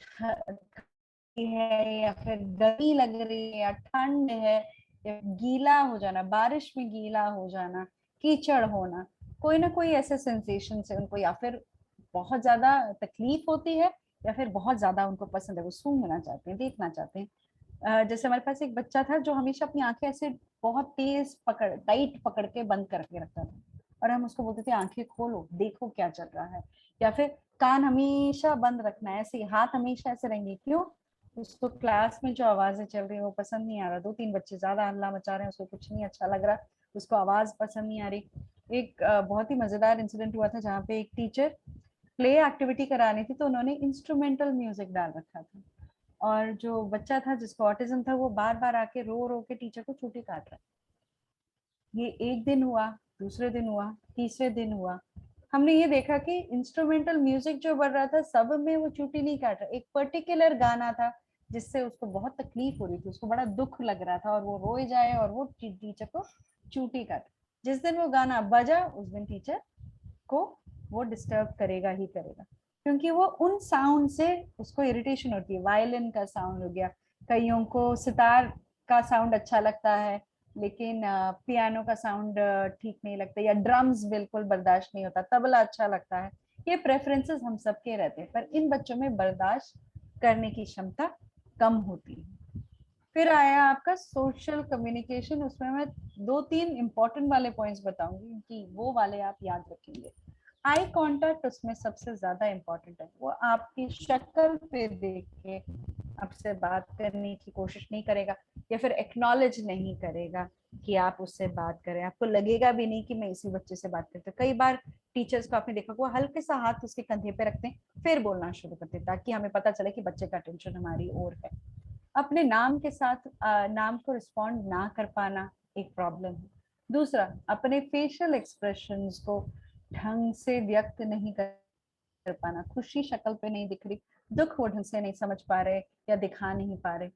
है या फिर गर्मी लग रही है या ठंड है, या गीला हो जाना, बारिश में गीला हो जाना, कीचड़ होना, कोई ना कोई ऐसे सेंसेशन से उनको या फिर बहुत ज्यादा तकलीफ होती है या फिर बहुत ज्यादा उनको पसंद है, वो सूंघना चाहते हैं, देखना चाहते हैं। जैसे हमारे पास एक बच्चा था जो हमेशा अपनी आंखें ऐसे बहुत तेज पकड़, टाइट पकड़ के बंद करके रखता था, और हम उसको बोलते थे आंखें खोलो, देखो क्या चल रहा है, या फिर कान हमेशा बंद रखना है, ऐसे हाथ हमेशा ऐसे रहेंगे। क्यों? उसको क्लास में जो आवाजें चल रही है वो पसंद नहीं आ रहा, 2-3 बच्चे ज्यादा हल्ला मचा रहे हैं, उसको कुछ नहीं अच्छा लग रहा, उसको आवाज पसंद नहीं आ रही। एक बहुत ही मजेदार इंसिडेंट हुआ था जहाँ पे एक टीचर प्ले एक्टिविटी करानी थी, तो उन्होंने इंस्ट्रूमेंटल म्यूजिक डाल रखा था, और जो बच्चा था जिसको ऑटिज्म था वो बार बार आके रो रो के टीचर को चूटी काट रहा। ये एक दिन हुआ, दूसरे दिन हुआ, तीसरे दिन हुआ, हमने ये देखा कि इंस्ट्रूमेंटल म्यूजिक जो बज रहा था सब में वो चूटी नहीं काट रहा, एक पर्टिकुलर गाना था जिससे उसको बहुत तकलीफ हो रही थी, उसको बड़ा दुख लग रहा था, और वो रोए जाए और वो टीचर को चूटी काट। जिस दिन वो गाना बजा उस दिन टीचर को वो डिस्टर्ब करेगा ही करेगा, क्योंकि वो उन साउंड से उसको इरिटेशन होती है। वायलिन का साउंड हो गया, कईयों को सितार का साउंड अच्छा लगता है, लेकिन पियानो का साउंड ठीक नहीं लगता, या ड्रम्स बिल्कुल बर्दाश्त नहीं होता, तबला अच्छा लगता है। ये प्रेफरेंसेस हम सबके रहते हैं, पर इन बच्चों में बर्दाश्त करने की क्षमता कम होती है। फिर आया आपका सोशल कम्युनिकेशन, उसमें मैं 2-3 इंपॉर्टेंट वाले पॉइंट्स बताऊंगी कि वो वाले आप याद रखेंगे। आई कांटेक्ट उसमें सबसे ज्यादा इंपॉर्टेंट है, वो आपकी शक्ल पे देख के आपसे बात करने की कोशिश नहीं करेगा, या फिर एक्नॉलेज नहीं करेगा कि आप उससे बात करें, आपको लगेगा भी नहीं कि मैं इसी बच्चे से बात करती हूँ। कई बार टीचर्स को आपने देखा वो हल्के सा हाथ उसके कंधे पे रखते हैं फिर बोलना शुरू करते हैं, ताकि हमें पता चले कि बच्चे का अटेंशन हमारी ओर है। अपने नाम के साथ नाम को रिस्पॉन्ड ना कर पाना एक प्रॉब्लम है। दूसरा, अपने फेशियल एक्सप्रेशंस को ढंग से व्यक्त नहीं कर पाना, खुशी शक्ल पे नहीं दिख रही, दुख वो ढंग से नहीं समझ पा रहे या दिखा नहीं पा रहे।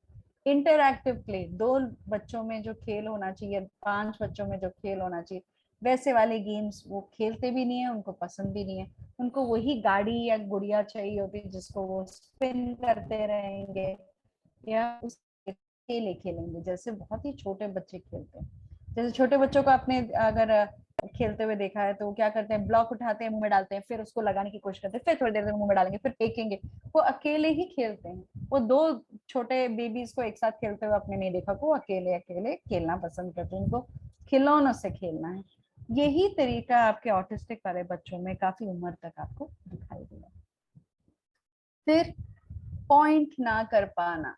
इंटरैक्टिव प्ले, 2 बच्चों में जो खेल होना चाहिए, 5 बच्चों में जो खेल होना चाहिए, वैसे वाले गेम्स वो खेलते भी नहीं है, उनको पसंद भी नहीं है। उनको वही गाड़ी या गुड़िया चाहिए होती है जिसको वो स्पिन करते रहेंगे, या उस खेले खेलेंगे जैसे बहुत ही छोटे बच्चे खेलते हैं। जैसे छोटे बच्चों को आपने अगर खेलते हुए देखा है तो वो क्या करते हैं, ब्लॉक उठाते हैं, मुंह में डालते हैं, फिर उसको लगाने की कोशिश करते हैं, फिर थोड़ी देर तक मुंह में डालेंगे, फिर फेंकेंगे। वो अकेले ही खेलते हैं, वो 2 छोटे बेबीज को एक साथ खेलते हुए आपने नहीं देखा, वो अकेले अकेले खेलना पसंद करते हैं, उनको खिलौनों से खेलना है। यही तरीका आपके ऑटिस्टिक वाले बच्चों में काफी उम्र तक आपको दिखाई देगा। फिर पॉइंट ना कर पाना,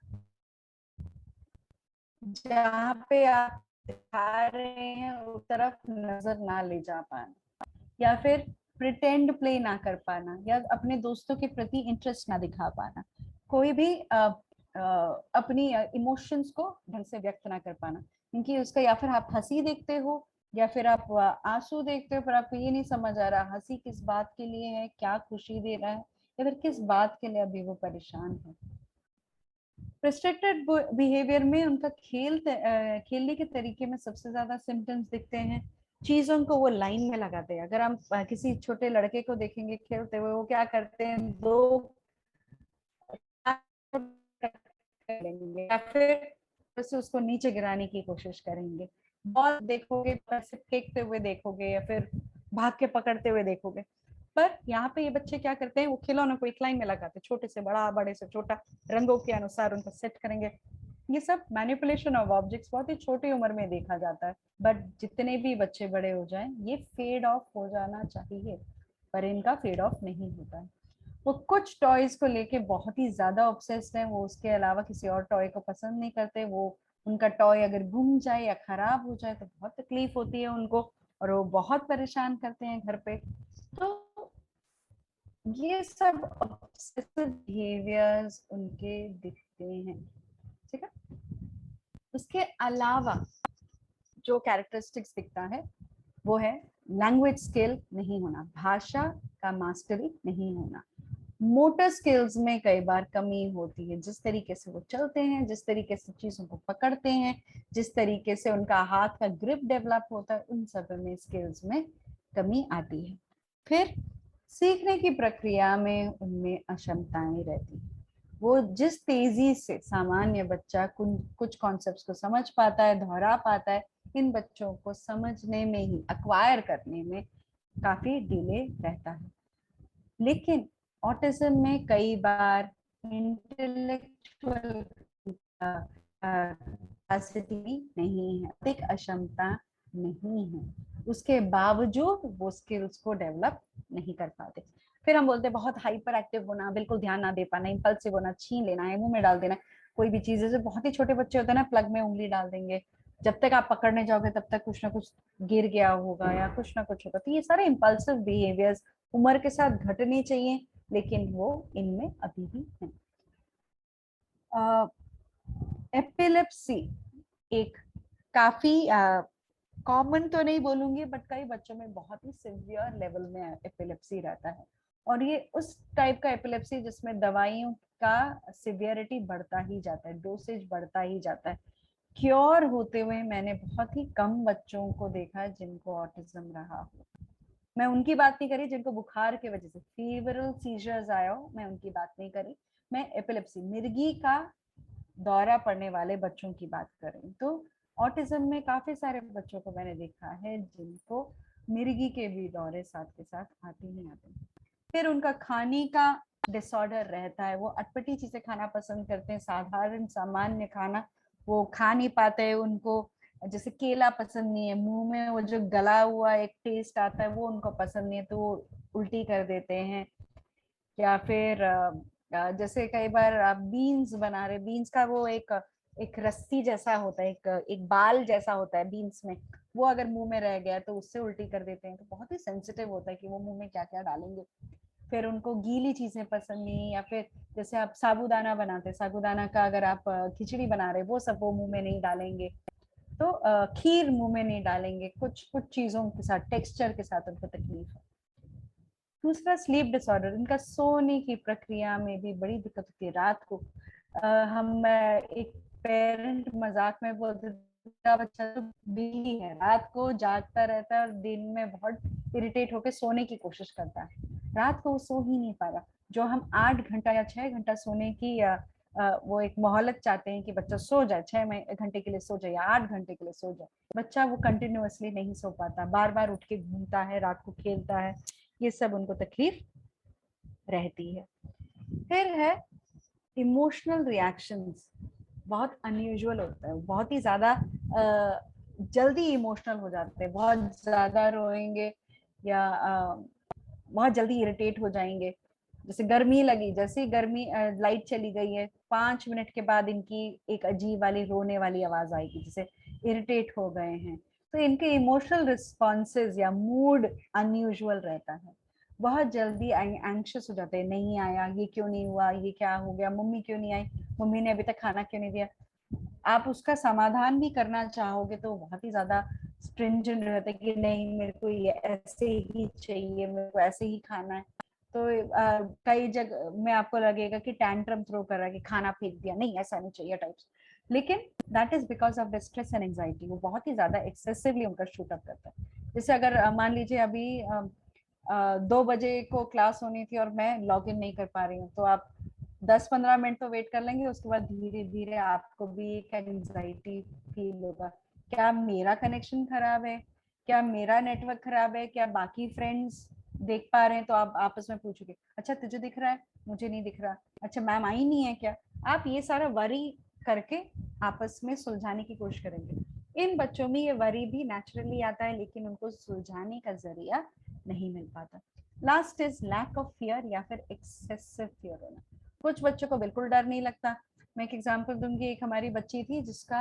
जहाँ पे आप दिखा रहे हैं उस तरफ नजर ना ले जा पाना, या फिर प्रिटेंड प्ले ना कर पाना, या अपने दोस्तों के प्रति इंटरेस्ट ना दिखा पाना, कोई भी अपनी इमोशंस को ढंग से व्यक्त ना कर पाना, क्योंकि उसका या फिर आप हंसी देखते हो या फिर आप आंसू देखते हो, पर आपको ये नहीं समझ आ रहा हंसी किस बात के लिए है, क्या खुशी दे रहा है, या फिर किस बात के लिए अभी वो परेशान है। रिस्ट्रिक्टेड बिहेवियर में उनका खेलने के तरीके में सबसे ज्यादा सिम्टम्स दिखते हैं, चीजों को वो लाइन में लगाते हैं। अगर हम किसी छोटे लड़के को देखेंगे खेलते हुए, वो क्या करते हैं, 2 करेंगे या फिर उसको नीचे गिराने की कोशिश करेंगे। बॉल देखोगे से फेंकते हुए देखोगे, या फिर भाग के पकड़ते हुए देखोगे। पर यहाँ पे ये बच्चे क्या करते हैं, वो खिलौनों को एक लाइन में लगाते हैं, छोटे से बड़ा, बड़े से छोटा, रंगों के अनुसार उनको सेट करेंगे। ये सब मैनिपुलेशन ऑफ ऑब्जेक्ट्स बहुत ही छोटी उम्र में देखा जाता है, बट जितने भी बच्चे बड़े हो जाएं ये फेड ऑफ हो जाना चाहिए, पर इनका फेड ऑफ नहीं होता है। वो कुछ टॉयज को लेके बहुत ही ज्यादा ऑब्सेस्ड है, वो उसके अलावा किसी और टॉय को पसंद नहीं करते। वो उनका टॉय अगर गुम जाए या खराब हो जाए तो बहुत तकलीफ होती है उनको, और वो बहुत परेशान करते हैं घर पे। तो ये सब ऑब्सेसिव बिहेवियर्स उनके दिखते हैं, ठीक है। उसके अलावा जो कैरेक्टरिस्टिक्स दिखता है वो है लैंग्वेज स्किल नहीं होना, भाषा का मास्टरी नहीं होना, मोटर स्किल्स में कई बार कमी होती है, जिस तरीके से वो चलते हैं, जिस तरीके से चीजों को पकड़ते हैं, जिस तरीके से उनका हाथ का ग्रिप डेवलप होता है, उन सब में स्किल्स में कमी आती है। फिर सीखने की प्रक्रिया में उनमें अक्षमताएं रहती हैं। वो जिस तेजी से सामान्य बच्चा कुछ कॉन्सेप्ट्स को समझ पाता है, दोहरा पाता है, इन बच्चों को समझने में ही, अक्वायर करने में काफी डिले रहता है। लेकिन ऑटिज्म में कई बार इंटेलेक्चुअल कैपेसिटी नहीं है, एक अक्षमता नहीं है, उसके बावजूद वो स्किल्स को डेवलप नहीं कर पाते। फिर हम बोलते हैं बहुत हाइपर एक्टिव होना, बिल्कुल ध्यान ना दे पाना, इम्पल्सिव होना, छीन लेना है, मुंह में डाल देना कोई भी चीज। जैसे बहुत ही छोटे बच्चे होते हैं ना, प्लग में उंगली डाल देंगे, जब तक आप पकड़ने जाओगे तब तक कुछ ना कुछ गिर गया होगा या कुछ ना कुछ होगा। तो ये सारे इम्पल्सिव बिहेवियर्स उम्र के साथ घटने चाहिए, लेकिन वो इनमें अभी भी है। एपिलेप्सी एक काफी कॉमन तो नहीं बोलूंगी, बट कई बच्चों में बहुत ही सिवियर लेवल में एपिलेप्सी रहता है। और ये उस टाइप का एपिलेप्सी जिसमें दवाइयों का सिवियरिटी बढ़ता ही जाता है, डोसेज बढ़ता ही जाता है। क्योर होते हुए मैंने बहुत ही कम बच्चों को देखा है जिनको ऑटिज्म रहा हो। मैं उनकी बात नहीं करी जिनको बुखार की वजह से फीवरल सीजर्स आया हो, मैं उनकी बात नहीं करी। मैं एपिलेप्सी, मिर्गी का दौरा पड़ने वाले बच्चों की बात करें तो ऑटिज्म में काफी सारे बच्चों को मैंने देखा है जिनको मिर्गी के भी दौरे साथ के साथ आते ही आते हैं। फिर उनका खाने का डिसऑर्डर रहता है, वो अटपटी चीजें खाना पसंद करते हैं, साधारण सामान्य खाना वो खा नहीं पाते। उनको जैसे केला पसंद नहीं है, मुंह में वो जो गला हुआ एक टेस्ट आता है वो उनको पसंद नहीं है, तो वो उल्टी कर देते हैं। या फिर जैसे कई बार आप बीन्स बना रहे, बीन्स का वो एक एक रस्सी जैसा होता है, एक एक बाल जैसा होता है बीन्स में, वो अगर मुंह में रह गया तो उससे उल्टी कर देते हैं। तो बहुत ही सेंसिटिव होता है कि वो मुंह में क्या क्या डालेंगे। फिर उनको गीली चीजें पसंद नहीं, या फिर जैसे आप साबूदाना बनाते हैं, साबूदाना का अगर आप खिचड़ी बना रहे वो सब वो मुंह में नहीं डालेंगे। तो खीर मुंह में नहीं डालेंगे, कुछ कुछ चीजों के साथ टेक्सचर के साथ उनको तकलीफ है। दूसरा स्लीप डिसऑर्डर, इनका सोने की प्रक्रिया में भी बड़ी दिक्कत होती है। रात को हम एक पेरेंट मजाक में बोलते का बच्चा तो बिल्ली है, रात को जागता रहता है और दिन में बहुत इरिटेट होकर सोने की कोशिश करता है, रात को वो सो ही नहीं पा रहा। जो हम 8 घंटा या 6 घंटा सोने की वो एक मोहलत चाहते हैं कि बच्चा सो जाए, 6 घंटे के लिए सो जाए या 8 घंटे के लिए सो जाए, बच्चा वो कंटिन्यूअसली नहीं सो पाता, बार बार उठ के घूमता है, रात को खेलता है, ये सब उनको तकलीफ रहती है। फिर है इमोशनल रिएक्शंस, बहुत अनयूजुअल होता है, बहुत ही ज्यादा जल्दी इमोशनल हो जाते हैं, बहुत ज्यादा रोएंगे या बहुत जल्दी इरिटेट हो जाएंगे। जैसे गर्मी लगी, जैसे ही गर्मी लाइट चली गई है 5 मिनट के बाद इनकी एक अजीब वाली रोने वाली आवाज आएगी, जैसे इरिटेट हो गए हैं। तो इनके इमोशनल रिस्पॉन्सेज या मूड अनयूजुअल रहता है, बहुत जल्दी एंग्शियस हो जाते हैं, नहीं आया, ये क्यों नहीं हुआ, ये क्या हो गया, मम्मी क्यों नहीं आई, मम्मी ने अभी तक खाना क्यों नहीं दिया। आप उसका समाधान भी करना चाहोगे तो बहुत ही ज्यादा स्ट्रिंजेंट रहता है कि नहीं मेरे को ये ऐसे ही चाहिए, मेरे को ऐसे ही खाना है। तो कई जगह में आपको लगेगा कि टैंट्रम थ्रो कर रहा है कि खाना फेंक दिया, नहीं ऐसा नहीं चाहिए टाइप्स। लेकिन that is because of the stress and anxiety, वो बहुत ही ज्यादा एक्सेसिवली उनका शूट अप करता है। जैसे अगर मान लीजिए अभी 2 बजे को क्लास होनी थी और मैं लॉग इन नहीं कर पा रही हूँ, तो आप 10-15 मिनट तो वेट कर लेंगे, उसके बाद धीरे धीरे आपको भी एक एंजाइटी फील होगा, क्या मेरा कनेक्शन खराब है, क्या मेरा नेटवर्क खराब है, क्या बाकी फ्रेंड्स देख पा रहे हैं। तो आप आपस में पूछोगे, अच्छा तुझे दिख रहा है, मुझे नहीं दिख रहा, अच्छा मैम आई नहीं है क्या। आप ये सारा वरी करके आपस में सुलझाने की कोशिश करेंगे। इन बच्चों में ये वरी भी नेचुरली आता है, लेकिन उनको सुलझाने का जरिया नहीं मिल पाता। Last is lack of fear या फिर एक्सेसिव फियर होना। कुछ बच्चों को बिल्कुल डर नहीं लगता। मैं एक एग्जांपल दूंगी, एक हमारी बच्ची थी जिसका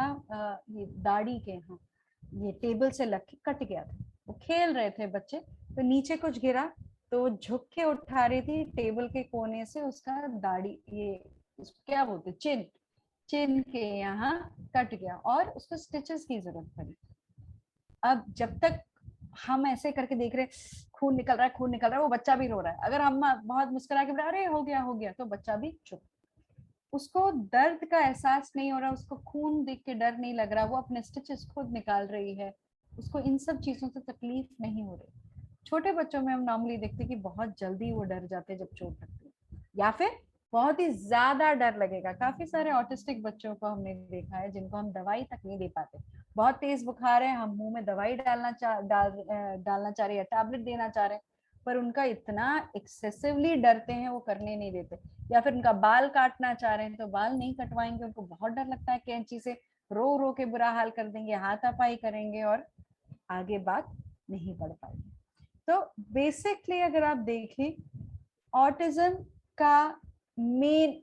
ये दाढ़ी के यहाँ ये टेबल से लग के कट गया था। वो खेल रहे थे बच्चे, तो नीचे कुछ गिरा, तो झुक के उठा रही थी टेबल के कोने से, उसका दाढ़ी ये क्या बोलते चिन, चिन के यहाँ कट गया और उसको स्टिचेस की जरूरत पड़ी। अब जब तक हम ऐसे करके देख रहे खून निकल रहा है, खून निकल रहा है, वो बच्चा भी रो रहा है, अगर हम बहुत मुस्कुरा के बोले अरे हो गया, तो बच्चा भी चुप। उसको दर्द का एहसास नहीं हो रहा, उसको खून देख के डर नहीं लग रहा, वो अपने स्टिचेस खुद निकाल रही है, उसको इन सब चीजों से तकलीफ नहीं हो रही। छोटे बच्चों में हम नॉर्मली देखते हैं कि बहुत जल्दी वो डर जाते हैं जब चोट लगती है, या फिर बहुत ही ज्यादा डर लगेगा। काफी सारे ऑटिस्टिक बच्चों को हमने देखा है जिनको हम दवाई तक नहीं दे पाते, बहुत तेज बुखार है, हम मुंह में दवाई डालना चाह रहे हैं, टैबलेट देना चाह रहे हैं, पर उनका इतना एक्सेसिवली डरते हैं वो करने नहीं देते। या फिर उनका बाल काटना चाह रहे हैं तो बाल नहीं कटवाएंगे, उनको बहुत डर लगता है कैंची से, रो रो के बुरा हाल कर देंगे, हाथापाई करेंगे और आगे बात नहीं बढ़ पाएगी। तो बेसिकली अगर आप देखें, ऑटिज्म का मेन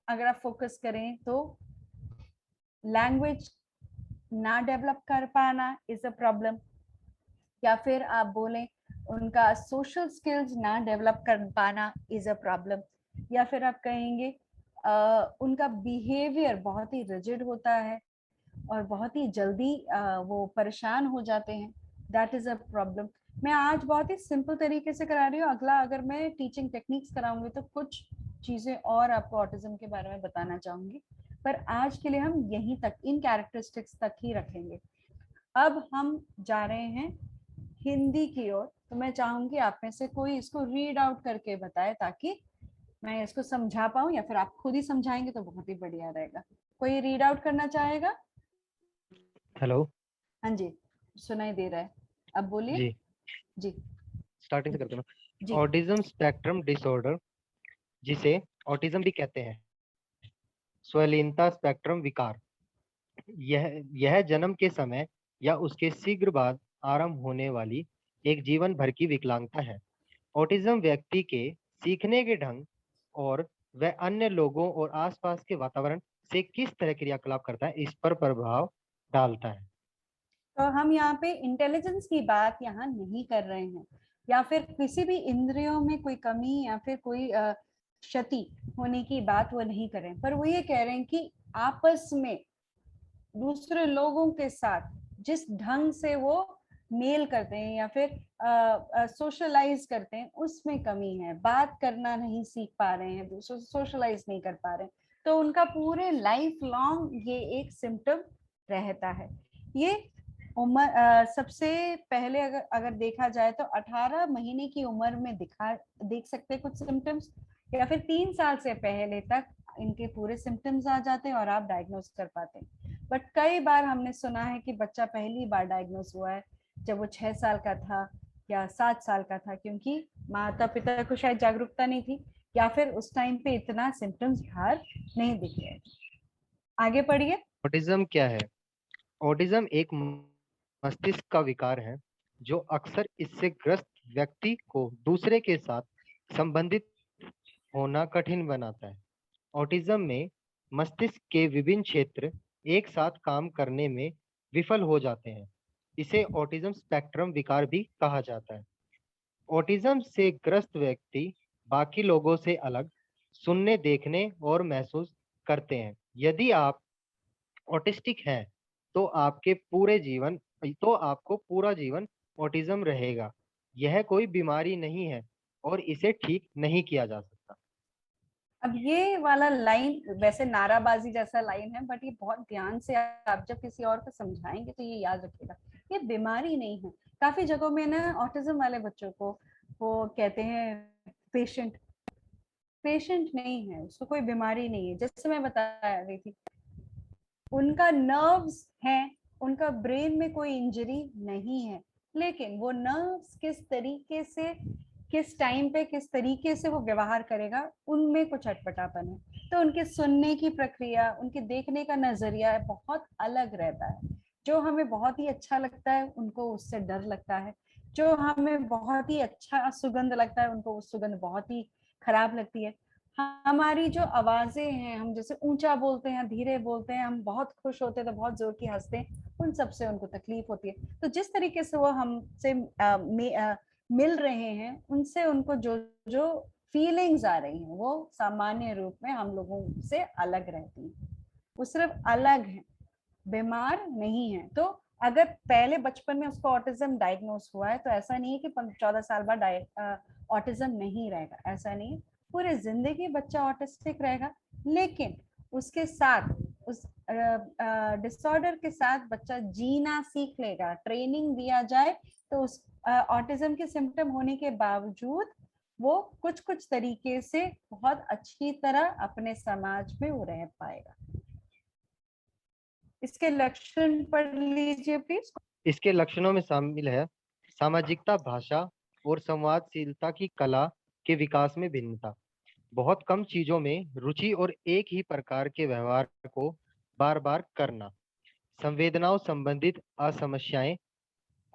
अगर आप फोकस करें तो लैंग्वेज ना डेवलप कर पाना इज अ प्रॉब्लम, या फिर आप बोलें उनका सोशल स्किल्स ना डेवलप कर पाना इज अ प्रॉब्लम, या फिर आप कहेंगे उनका बिहेवियर बहुत ही रिजिड होता है और बहुत ही जल्दी वो परेशान हो जाते हैं, दैट इज अ प्रॉब्लम। मैं आज बहुत ही सिंपल तरीके से करा रही हूँ, अगला अगर मैं टीचिंग टेक्निक्स कराऊंगी तो कुछ चीजें और आपको ऑटिज्म के बारे में बताना चाहूंगी, पर आज के लिए हम यहीं तक, इन कैरेक्टरिस्टिक्स तक ही रखेंगे। अब हम जा रहे हैं हिंदी की ओर, तो मैं चाहूंगी आप में से कोई इसको रीड आउट करके बताए ताकि मैं इसको समझा पाऊं, या फिर आप खुद ही समझाएंगे तो बहुत ही बढ़िया रहेगा। कोई रीड आउट करना चाहेगा? हेलो हाँ जी, सुनाई दे रहा है, अब बोलिए। जी, जी स्टार्टिंग से करते हैं। जी। ऑटिज्म स्पेक्ट्रम डिसऑर्डर, जिसे ऑटिज्म भी कहते हैं, स्वलीनता स्पेक्ट्रम विकार, यह जन्म के समय या उसके शीघ्र बाद आरंभ होने वाली एक जीवन भर की विकलांगता है। ऑटिज्म व्यक्ति के सीखने के ढंग और वह अन्य लोगों और आसपास के वातावरण से किस तरह क्रियाकलाप करता है, इस पर प्रभाव डालता है। तो हम यहाँ पे इंटेलिजेंस की बात यहाँ नहीं कर रहे हैं, या फिर किसी भी इंद्रियों में कोई कमी या फिर कोई क्षति होने की बात वो नहीं कर रहे हैं, पर वो ये कह रहे हैं कि आपस में दूसरे लोगों के साथ जिस ढंग से वो मेल करते हैं या फिर सोशलाइज करते हैं उसमें कमी है, बात करना नहीं सीख पा रहे हैं, सोशलाइज नहीं कर पा रहे हैं, तो उनका पूरे लाइफ लॉन्ग ये एक सिम्टम रहता है। ये उम्र सबसे पहले अगर अगर देखा जाए तो 18 महीने की उम्र में देख सकते हैं कुछ सिम्टम्स, या फिर 3 साल से पहले तक इनके पूरे सिम्टम्स आ जाते हैं और आप डायग्नोस कर पाते हैं। बट कई बार हमने सुना है कि बच्चा पहली बार डायग्नोस हुआ है जब वो 6 साल का था या 7 साल का था, क्योंकि माता पिता को शायद जागरूकता नहीं थी, या फिर उस टाइम पे इतना सिम्टम्स बाहर नहीं दिख रहे। आगे पढ़िए। ऑटिज्म क्या है? ऑटिज्म एक मस्तिष्क का विकार है जो अक्सर इससे ग्रस्त व्यक्ति को दूसरे के साथ संबंधित होना कठिन बनाता है। ऑटिज्म में मस्तिष्क के विभिन्न क्षेत्र एक साथ काम करने में विफल हो जाते हैं। इसे ऑटिज्म स्पेक्ट्रम विकार भी कहा जाता है। ऑटिज्म से ग्रस्त व्यक्ति बाकी लोगों से अलग सुनने, देखने और महसूस करते हैं। यदि आप ऑटिस्टिक हैं तो आपको पूरा जीवन ऑटिज्म रहेगा। यह कोई बीमारी नहीं है और इसे ठीक नहीं किया जा सकता। अब ये वाला लाइन वैसे नाराबाजी जैसा लाइन है, बट ये बहुत ध्यान से आप जब किसी और को समझाएंगे तो ये याद रखिएगा, ये बीमारी नहीं है। काफी जगहों में ना ऑटिज्म वाले बच्चों को वो कहते हैं पेशेंट, पेशेंट नहीं है, उसको कोई बीमारी नहीं है। जैसे मैं बता रही थी, उनका नर्व्स हैं, उनका ब्रेन में कोई इंजरी नहीं है, लेकिन वो नर्व्स किस तरीके से, किस टाइम पे, किस तरीके से वो व्यवहार करेगा, उनमें कुछ अटपटापन है। तो उनके सुनने की प्रक्रिया, उनके देखने का नजरिया बहुत अलग रहता है। जो हमें बहुत ही अच्छा लगता है उनको उससे डर लगता है, जो हमें बहुत ही अच्छा सुगंध लगता है उनको वो सुगंध बहुत ही खराब लगती है। हमारी जो आवाजें हैं, हम जैसे ऊंचा बोलते हैं, धीरे बोलते हैं, हम बहुत खुश होते हैं तो बहुत जोर की हंसते हैं, उन सब से उनको तकलीफ होती है। तो जिस तरीके से वो हमसे मिल रहे हैं, उनसे उनको जो जो फीलिंग्स आ रही हैं वो सामान्य रूप में हम लोगों से अलग रहती हैं। वो सिर्फ अलग है, बीमार नहीं है। तो अगर पहले बचपन में उसको ऑटिज्म डायग्नोस हुआ है तो ऐसा नहीं है कि 14 साल बाद ऑटिज्म नहीं रहेगा, ऐसा नहीं है। पूरे जिंदगी बच्चा ऑटिस्टिक रहेगा, लेकिन उसके साथ उस डिसऑर्डर के साथ बच्चा जीना सीख लेगा, ट्रेनिंग दिया जाए तो उस ऑटिज्म के सिम्टम होने के बावजूद वो कुछ कुछ तरीके से बहुत अच्छी तरह अपने समाज में वो रह पाएगा। इसके लक्षण पढ़ लीजिए प्लीज। इसके लक्षणों में शामिल है सामाजिकता, भाषा और संवादशीलता की कला के विकास में भिन्नता, बहुत कम चीजों में रुचि और एक ही प्रकार के व्यवहार को बार बार करना, संवेदनाओं संबंधित असमस्याएं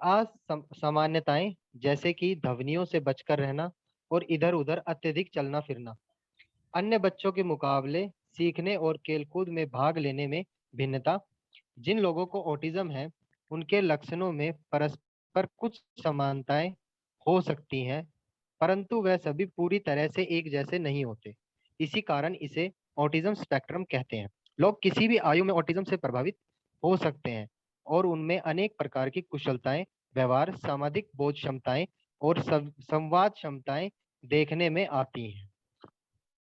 असामान्यताएं जैसे कि ध्वनियों से बचकर रहना और इधर उधर अत्यधिक चलना फिरना, अन्य बच्चों के मुकाबले सीखने और खेलकूद में भाग लेने में भिन्नता। जिन लोगों को ऑटिज्म है उनके लक्षणों में परस्पर कुछ समानताएं हो सकती हैं, परंतु वह सभी पूरी तरह से एक जैसे नहीं होते। इसी कारण इसे ऑटिज्म स्पेक्ट्रम कहते हैं। लोग किसी भी आयु में ऑटिज्म से प्रभावित हो सकते हैं और उनमें अनेक प्रकार की कुशलताएं, व्यवहार, सामाजिक बोध क्षमताएं और संवाद क्षमताएं देखने में आती हैं।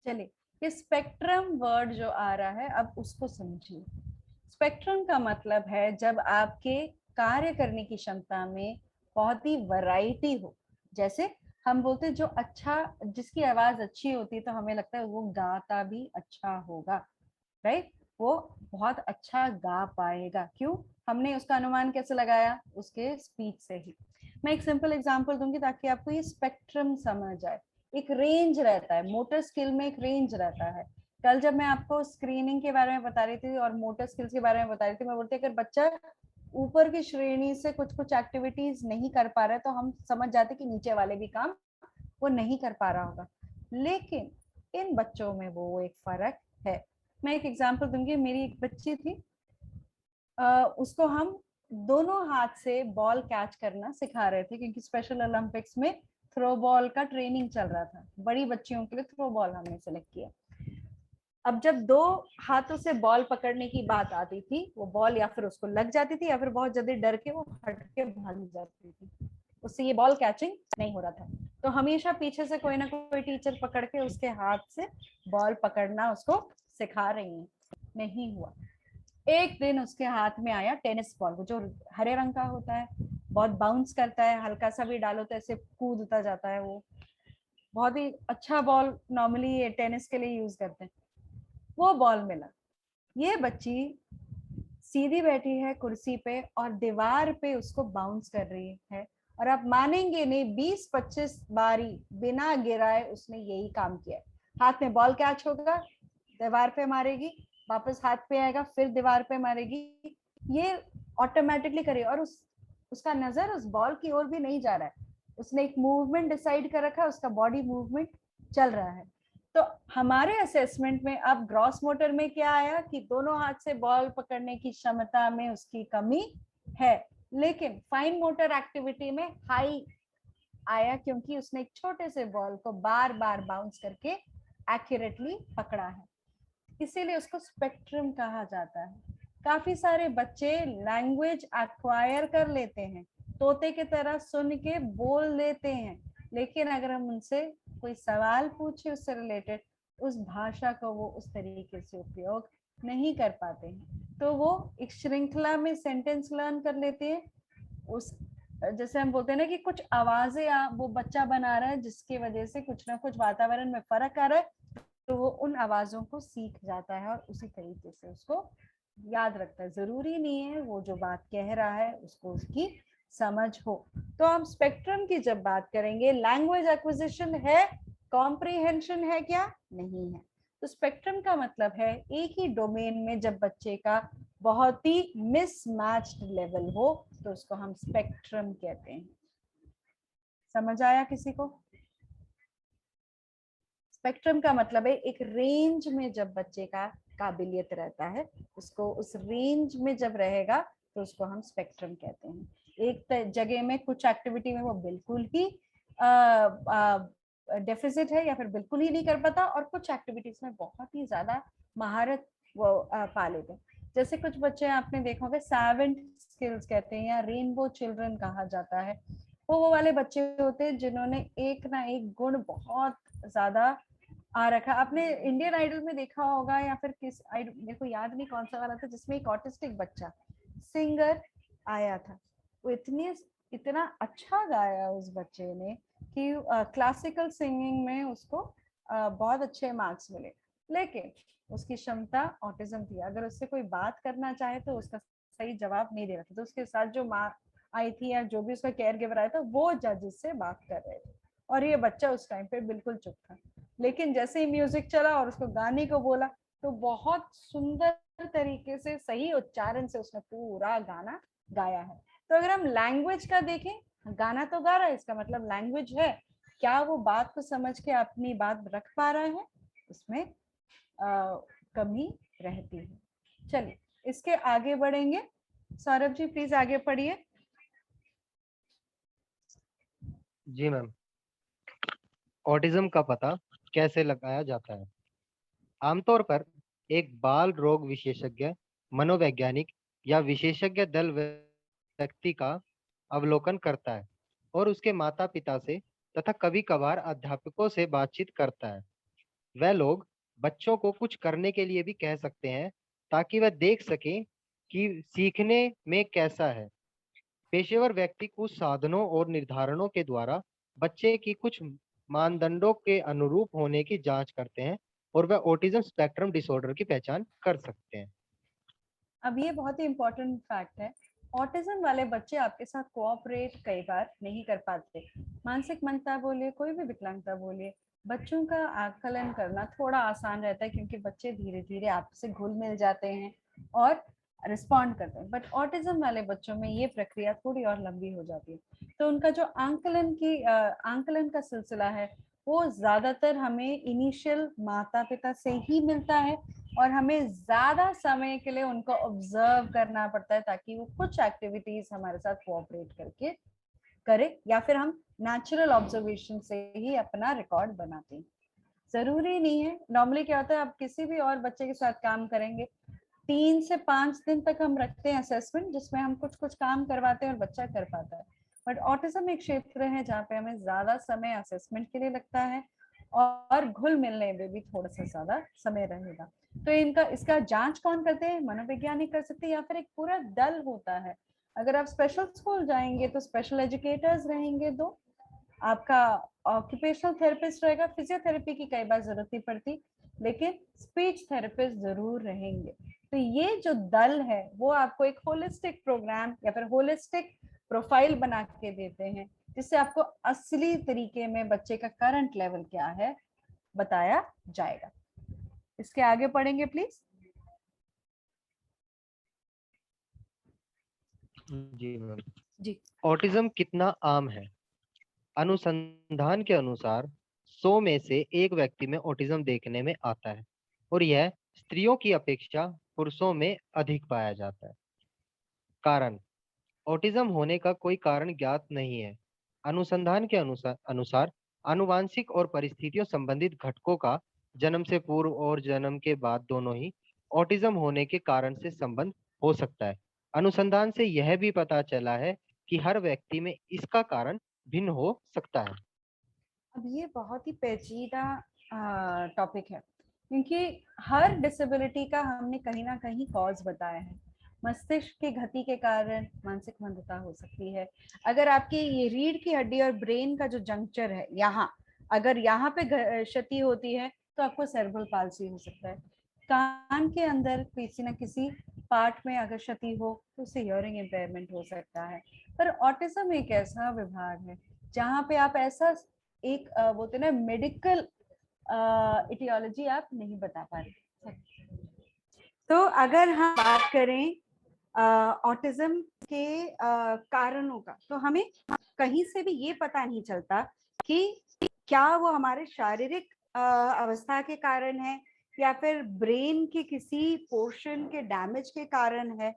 चलिए, ये स्पेक्ट्रम वर्ड जो आ रहा है अब उसको समझिए। स्पेक्ट्रम का मतलब है जब आपके कार्य करने की क्षमता में बहुत ही वैरायटी हो। जैसे हम बोलते हैं जो अच्छा, जिसकी आवाज अच्छी होती है तो हमें लगता है वो गाता भी अच्छा होगा, राइट? वो बहुत अच्छा गा पाएगा। क्यों? हमने उसका अनुमान कैसे लगाया? उसके स्पीच से ही। मैं एक सिंपल एग्जांपल दूंगी ताकि आपको ये स्पेक्ट्रम समझ आए। एक रेंज रहता है, मोटर स्किल में एक रेंज रहता है। कल जब मैं आपको स्क्रीनिंग के बारे में बता रही थी और मोटर स्किल्स के बारे में बता रही थी, मैं बोलती अगर बच्चा ऊपर की श्रेणी से कुछ कुछ एक्टिविटीज नहीं कर पा रहा है तो हम समझ जाते कि नीचे वाले भी काम वो नहीं कर पा रहा होगा। लेकिन इन बच्चों में वो एक फर्क है। मैं एक एग्जांपल दूंगी। मेरी एक बच्ची थी, उसको हम दोनों हाथ से बॉल कैच करना सिखा रहे थे क्योंकि स्पेशल ओलंपिक्स में थ्रो बॉल का ट्रेनिंग चल रहा था। बड़ी बच्चियों के लिए थ्रो बॉल हमने सेलेक्ट किया। अब जब दो हाथों से बॉल पकड़ने की बात आती थी, वो बॉल या फिर उसको लग जाती थी या फिर बहुत जल्दी डर के वो हट के भाग जाती थी। उससे ये बॉल कैचिंग नहीं हो रहा था। तो हमेशा पीछे से कोई ना कोई टीचर पकड़ के उसके हाथ से बॉल पकड़ना उसको सिखा रही है। नहीं हुआ। एक दिन उसके हाथ में आया टेनिस बॉल, वो जो हरे रंग का होता है, बहुत बाउंस करता है, हल्का सा भी डालो तो ऐसे कूदता जाता है। वो बहुत ही अच्छा बॉल नॉर्मली ये टेनिस के लिए यूज करते हैं। वो बॉल मिला। ये बच्ची सीधी बैठी है कुर्सी पे और दीवार पे उसको बाउंस कर रही है। और आप मानेंगे नहीं, 20-25 बारी बिना गिराए उसने यही काम किया। हाथ में बॉल कैच होगा, दीवार पे मारेगी, वापस हाथ पे आएगा, फिर दीवार पे मारेगी। ये ऑटोमेटिकली करे और उसका नजर उस बॉल की ओर भी नहीं जा रहा है। उसने एक मूवमेंट डिसाइड कर रखा है, उसका बॉडी मूवमेंट चल रहा है। तो हमारे असेसमेंट में अब ग्रॉस मोटर में क्या आया कि दोनों हाथ से बॉल पकड़ने की क्षमता में उसकी कमी है, लेकिन फाइन मोटर एक्टिविटी में हाई आया क्योंकि उसने एक छोटे से बॉल को बार बार बाउंस करके एक्यूरेटली पकड़ा है। इसीलिए उसको स्पेक्ट्रम कहा जाता है। काफी सारे बच्चे लैंग्वेज एक्वायर कर लेते हैं, तोते की तरह सुन के बोल लेते हैं, लेकिन अगर हम उनसे कोई सवाल पूछे उससे रिलेटेड, उस भाषा को वो उस तरीके से उपयोग नहीं कर पाते हैं। तो वो एक श्रृंखला में सेंटेंस लर्न कर लेते हैं। उस जैसे हम बोलते हैं ना कि कुछ आवाजें वो बच्चा बना रहा है जिसकी वजह से कुछ ना कुछ वातावरण में फर्क आ रहा है, तो वो उन आवाजों को सीख जाता है और उसी तरीके से उसको याद रखता है। जरूरी नहीं है वो जो बात कह रहा है उसको उसकी समझ हो। तो हम स्पेक्ट्रम की जब बात करेंगे, लैंग्वेज एक्विजिशन है, कॉम्प्रिहेंशन है क्या? नहीं है। तो स्पेक्ट्रम का मतलब है एक ही डोमेन में जब बच्चे का बहुत ही मिसमैच्ड लेवल हो तो उसको हम स्पेक्ट्रम कहते हैं। समझ आया किसी को? स्पेक्ट्रम का मतलब है एक रेंज में जब बच्चे का काबिलियत रहता है, उसको उस रेंज में जब रहेगा तो उसको हम स्पेक्ट्रम कहते हैं। एक जगह में कुछ एक्टिविटी में वो बिल्कुल ही डेफिसिट है या फिर बिल्कुल ही नहीं कर पाता, और कुछ एक्टिविटीज में बहुत ही ज्यादा महारत वो पा लेते हैं। जैसे कुछ बच्चे आपने देखा होगा सैवेंट स्किल्स कहते हैं या रेनबो चिल्ड्रन कहा जाता है। वो वाले बच्चे होते हैं जिन्होंने एक ना एक गुण बहुत ज्यादा आ रखा। आपने इंडियन आइडल में देखा होगा या फिर किस मेरे को याद नहीं कौन सा वाला था जिसमें एक ऑटिस्टिक बच्चा सिंगर आया था। वो इतना अच्छा गाया उस बच्चे ने कि क्लासिकल सिंगिंग में उसको बहुत अच्छे मार्क्स मिले, लेकिन उसकी क्षमता ऑटिज्म थी। अगर उससे कोई बात करना चाहे तो उसका सही जवाब नहीं दे रहा था, तो उसके साथ जो माँ आई थी या जो भी उसका केयर गिवर आया था वो जजेस से बात कर रहे थे और ये बच्चा उस टाइम पे बिल्कुल चुप था। लेकिन जैसे ही म्यूजिक चला और उसको गाने को बोला तो बहुत सुंदर तरीके से सही उच्चारण से उसने पूरा गाना गाया है। तो अगर हम लैंग्वेज का देखें, गाना तो गा रहा है, इसका मतलब लैंग्वेज है, क्या वो बात को समझ के अपनी बात रख पा रहा है, उसमें कमी रहती है। चलिए इसके आगे बढ़ेंगे। सौरभ जी प्लीज आगे पढ़िए। जी मैम। ऑटिज्म का पता कैसे लगाया जाता है? आमतौर पर एक बाल रोग विशेषज्ञ, मनोवैज्ञानिक या विशेषज्ञ दल व्यक्ति का अवलोकन करता है और उसके माता पिता से तथा कभी कभार अध्यापकों से बातचीत करता है। वह लोग बच्चों को कुछ करने के लिए भी कह सकते हैं ताकि वह देख सकें कि सीखने में कैसा है। पेशेवर व्यक्ति कुछ साधनों और निर्धारणों के द्वारा बच्चे की कुछ मानदंडों के अनुरूप होने की जांच करते हैं और वह ऑटिज्म स्पेक्ट्रम डिसऑर्डर की पहचान कर सकते हैं। अब ये बहुत ही इंपॉर्टेंट फैक्ट है, ऑटिज्म वाले बच्चे आपके साथ कोऑपरेट कई बार नहीं कर पाते। मानसिक मंदता बोलिए, कोई भी विकलांगता बोलिए, बच्चों का आकलन करना थोड़ा आसान रहता है क्योंकि बच्चे धीरे धीरे आपसे घुल मिल जाते हैं और रिस्पॉन्ड करते हैं। बट ऑटिज्म वाले बच्चों में ये प्रक्रिया थोड़ी और लंबी हो जाती है। तो उनका जो आंकलन का सिलसिला है वो ज्यादातर हमें इनिशियल माता पिता से ही मिलता है और हमें ज्यादा समय के लिए उनको ऑब्जर्व करना पड़ता है ताकि वो कुछ एक्टिविटीज हमारे साथ कोऑपरेट करके करे, या फिर हम नेचुरल ऑब्जर्वेशन से ही अपना रिकॉर्ड बनाते हैं। जरूरी नहीं है, नॉर्मली क्या होता है आप किसी भी और बच्चे के साथ काम करेंगे 3 से 5 दिन तक हम रखते हैं असेसमेंट, जिसमें हम कुछ कुछ काम करवाते हैं और बच्चा कर पाता है। बट ऑटिज्म एक क्षेत्र है जहाँ पे हमें ज्यादा समय असेसमेंट के लिए लगता है और घुल मिलने में भी थोड़ा सा ज्यादा समय रहेगा। तो इसका जांच कौन करते हैं? मनोवैज्ञानिक कर सकते हैं या फिर एक पूरा दल होता है। अगर आप स्पेशल स्कूल जाएंगे तो स्पेशल एजुकेटर्स रहेंगे, दो आपका ऑक्यूपेशनल थेरेपिस्ट रहेगा, फिजियोथेरेपी की कई बार जरूरत नहीं पड़ती, लेकिन स्पीच थेरेपिस्ट जरूर रहेंगे। तो ये जो दल है वो आपको एक होलिस्टिक प्रोग्राम या फिर होलिस्टिक प्रोफाइल बना के देते हैं, जिससे आपको असली तरीके में बच्चे का करंट लेवल क्या है बताया जाएगा। इसके आगे पढ़ेंगे प्लीज। जी मैम। जी। ऑटिज्म कितना आम है? अनुसंधान के अनुसार 100 में से एक व्यक्ति में ऑटिज्म देखने में आता है और यह स्त्रियों की अपेक्षा पुरुषों में अधिक पाया जाता है। कारण: ऑटिज्म होने का कोई कारण ज्ञात नहीं है। अनुसंधान के अनुसार आनुवांशिक और परिस्थितियों संबंधित घटकों का जन्म से पूर्व और जन्म के बाद दोनों ही ऑटिज्म होने के कारण से संबंध हो सकता है। अनुसंधान से यह भी पता चला है कि हर व्यक्ति में इसका कारण भिन्न हो सकता है। अब ये बहुत ही पेचीदा टॉपिक है क्योंकि हर डिसेबिलिटी का हमने कहीं ना कहीं कॉज बताया है। मस्तिष्क की गति के कारण मानसिक मंदता हो सकती है। अगर आपकी ये रीढ़ की हड्डी और ब्रेन का जो जंक्चर है यहाँ, अगर यहाँ पे क्षति होती है तो आपको सेरेब्रल पाल्सी हो सकता है। कान के अंदर किसी न किसी पार्ट में अगर क्षति हो तो उससे हियरिंग इम्पेयरमेंट हो सकता है। पर ऑटिज्म एक ऐसा विभाग है जहाँ पे आप ऐसा एक बोलते ना मेडिकल इटियोलॉजी आप नहीं बता पा रहे। तो अगर हम बात करें ऑटिज्म के कारणों का, तो हमें कहीं से भी ये पता नहीं चलता कि क्या वो हमारे शारीरिक अवस्था के कारण है या फिर ब्रेन के किसी पोर्शन के डैमेज के कारण है।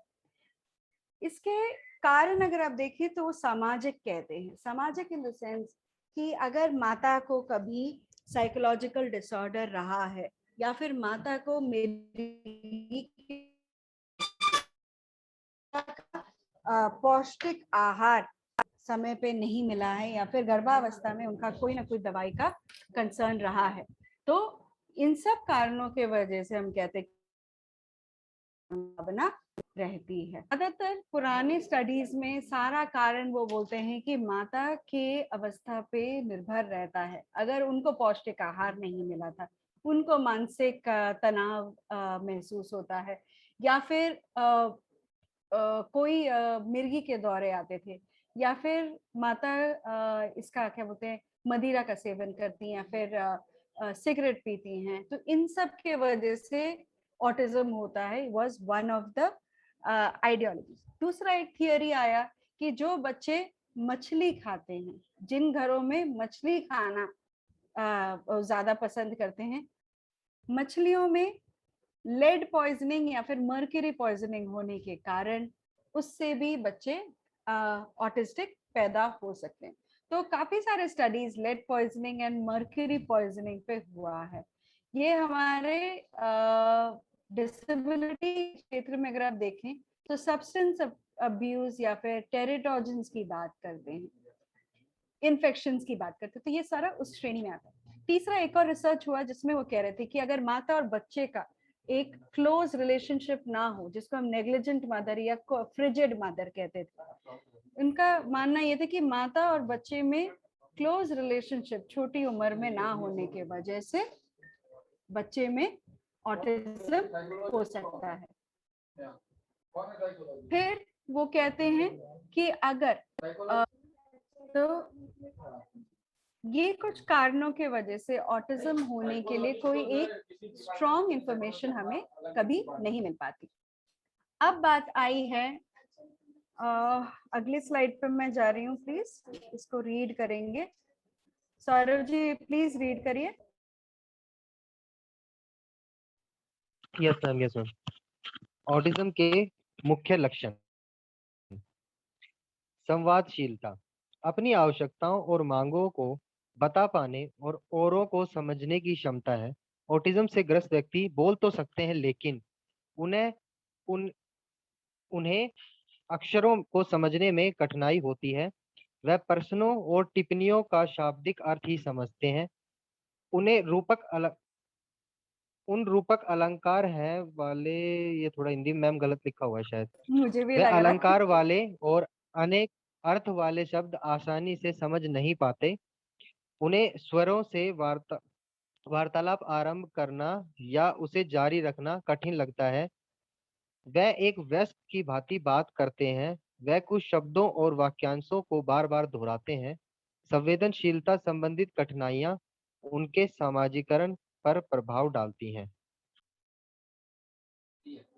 इसके कारण अगर आप देखें तो वो सामाजिक कहते हैं। सामाजिक इन द सेंस कि अगर माता को कभी साइकोलॉजिकल डिसऑर्डर रहा है या फिर माता को मेरी पौष्टिक आहार समय पे नहीं मिला है या फिर गर्भावस्था में उनका कोई ना कोई दवाई का कंसर्न रहा है, तो इन सब कारणों के वजह से हम कहते हैं संभावना रहती है। ज्यादातर पुराने स्टडीज में सारा कारण वो बोलते हैं कि माता के अवस्था पे निर्भर रहता है। अगर उनको पौष्टिक आहार नहीं मिला था, उनको मानसिक तनाव महसूस होता है या फिर कोई मिर्गी के दौरे आते थे या फिर माता इसका क्या बोलते हैं मदिरा का सेवन करती हैं या फिर सिगरेट पीती हैं, तो इन सब के वजह से ऑटिज्म होता है। Was one of the ideology. दूसरा एक थियरी आया कि जो बच्चे मछली खाते हैं, जिन घरों में मछली खाना ज्यादा पसंद करते हैं, मछलियों में लेड पॉइजनिंग या फिर मर्क्यूरी पॉइजनिंग होने के कारण उससे भी बच्चे ऑटिस्टिक पैदा हो सकते हैं। तो काफी सारे studies lead poisoning and mercury poisoning पे हुआ है। ये हमारे डिसेबिलिटी क्षेत्र में अगर आप देखें तो सब्सटेंस अब्यूज या फिर टेरिटोजेंस की बात करते हैं, इन्फेक्शंस की बात करते हैं, तो ये सारा उस श्रेणी में आता है। तीसरा एक और रिसर्च हुआ जिसमें वो कह रहे थे कि अगर माता और बच्चे का एक क्लोज रिलेशनशिप ना हो, जिसको हम नेग्लिजेंट मदर या फ्रिजिड मदर कहते थे, उनका मानना ये था कि माता और बच्चे में क्लोज रिलेशनशिप छोटी उम्र में ना होने के वजह से बच्चे में ऑटिज्म हो सकता है। फिर वो कहते हैं कि अगर तो ये कुछ कारणों के वजह से ऑटिज्म होने के लिए कोई एक स्ट्रॉन्ग इंफॉर्मेशन हमें कभी नहीं मिल पाती। अब बात आई है अगली स्लाइड पर मैं जा रही हूँ, प्लीज इसको रीड करेंगे। सौरभ जी प्लीज रीड करिए। Yes ma'am, yes ma'am. Autism के मुख्य लक्षण: संवादशीलता, अपनी आवश्यकताओं और मांगों को बता पाने और औरों को समझने की क्षमता है। ऑटिज्म से ग्रस्त व्यक्ति बोल तो सकते हैं, लेकिन उन्हें उन्हें अक्षरों को समझने में कठिनाई होती है। वह प्रश्नों और टिप्पणियों का शाब्दिक अर्थ ही समझते हैं। उन्हें उन रूपक अलंकार है वाले, ये थोड़ा हिंदी में मैम गलत लिखा हुआ है शायद। मुझे भी वे लग रहा है। अलंकार वाले और अनेक अर्थ वाले शब्द आसानी से समझ नहीं पाते। उन्हें स्वरों से वार्तालाप आरंभ करना या उसे जारी रखना कठिन लगता है। वह एक वयस्क की भांति बात करते हैं। वह कुछ शब्दों और वाक्यांशों को बार बार दोहराते हैं। संवेदनशीलता संबंधित कठिनाइयां उनके सामाजिकरण पर प्रभाव डालती हैं।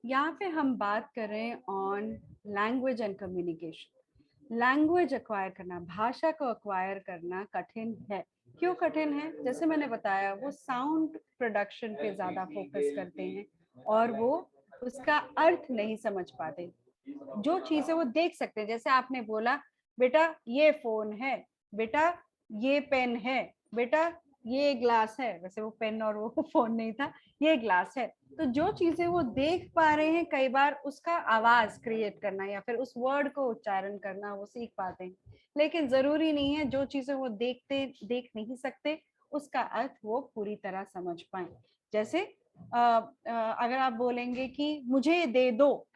यहाँ पे हम बात करें on language and communication. Language acquire करना, भाषा को एक्वायर करना कठिन है। क्यों कठिन है? जैसे मैंने बताया, वो साउंड प्रोडक्शन पे ज्यादा फोकस करते हैं और वो उसका अर्थ नहीं समझ पाते। जो चीजें वो देख सकते हैं, जैसे आपने बोला बेटा ये फोन है, बेटा ये पेन है, बेटा ये ग्लास है, वैसे वो पेन और वो फोन नहीं था, ये ग्लास है। तो जो चीजें वो देख पा रहे हैं, कई बार उसका आवाज क्रिएट करना या फिर उस वर्ड को उच्चारण करना वो सीख पाते हैं। लेकिन जरूरी नहीं है जो चीजें वो देख नहीं सकते उसका अर्थ वो पूरी तरह समझ पाए। जैसे अगर आप बोलेंगे कि मुझे दे दो,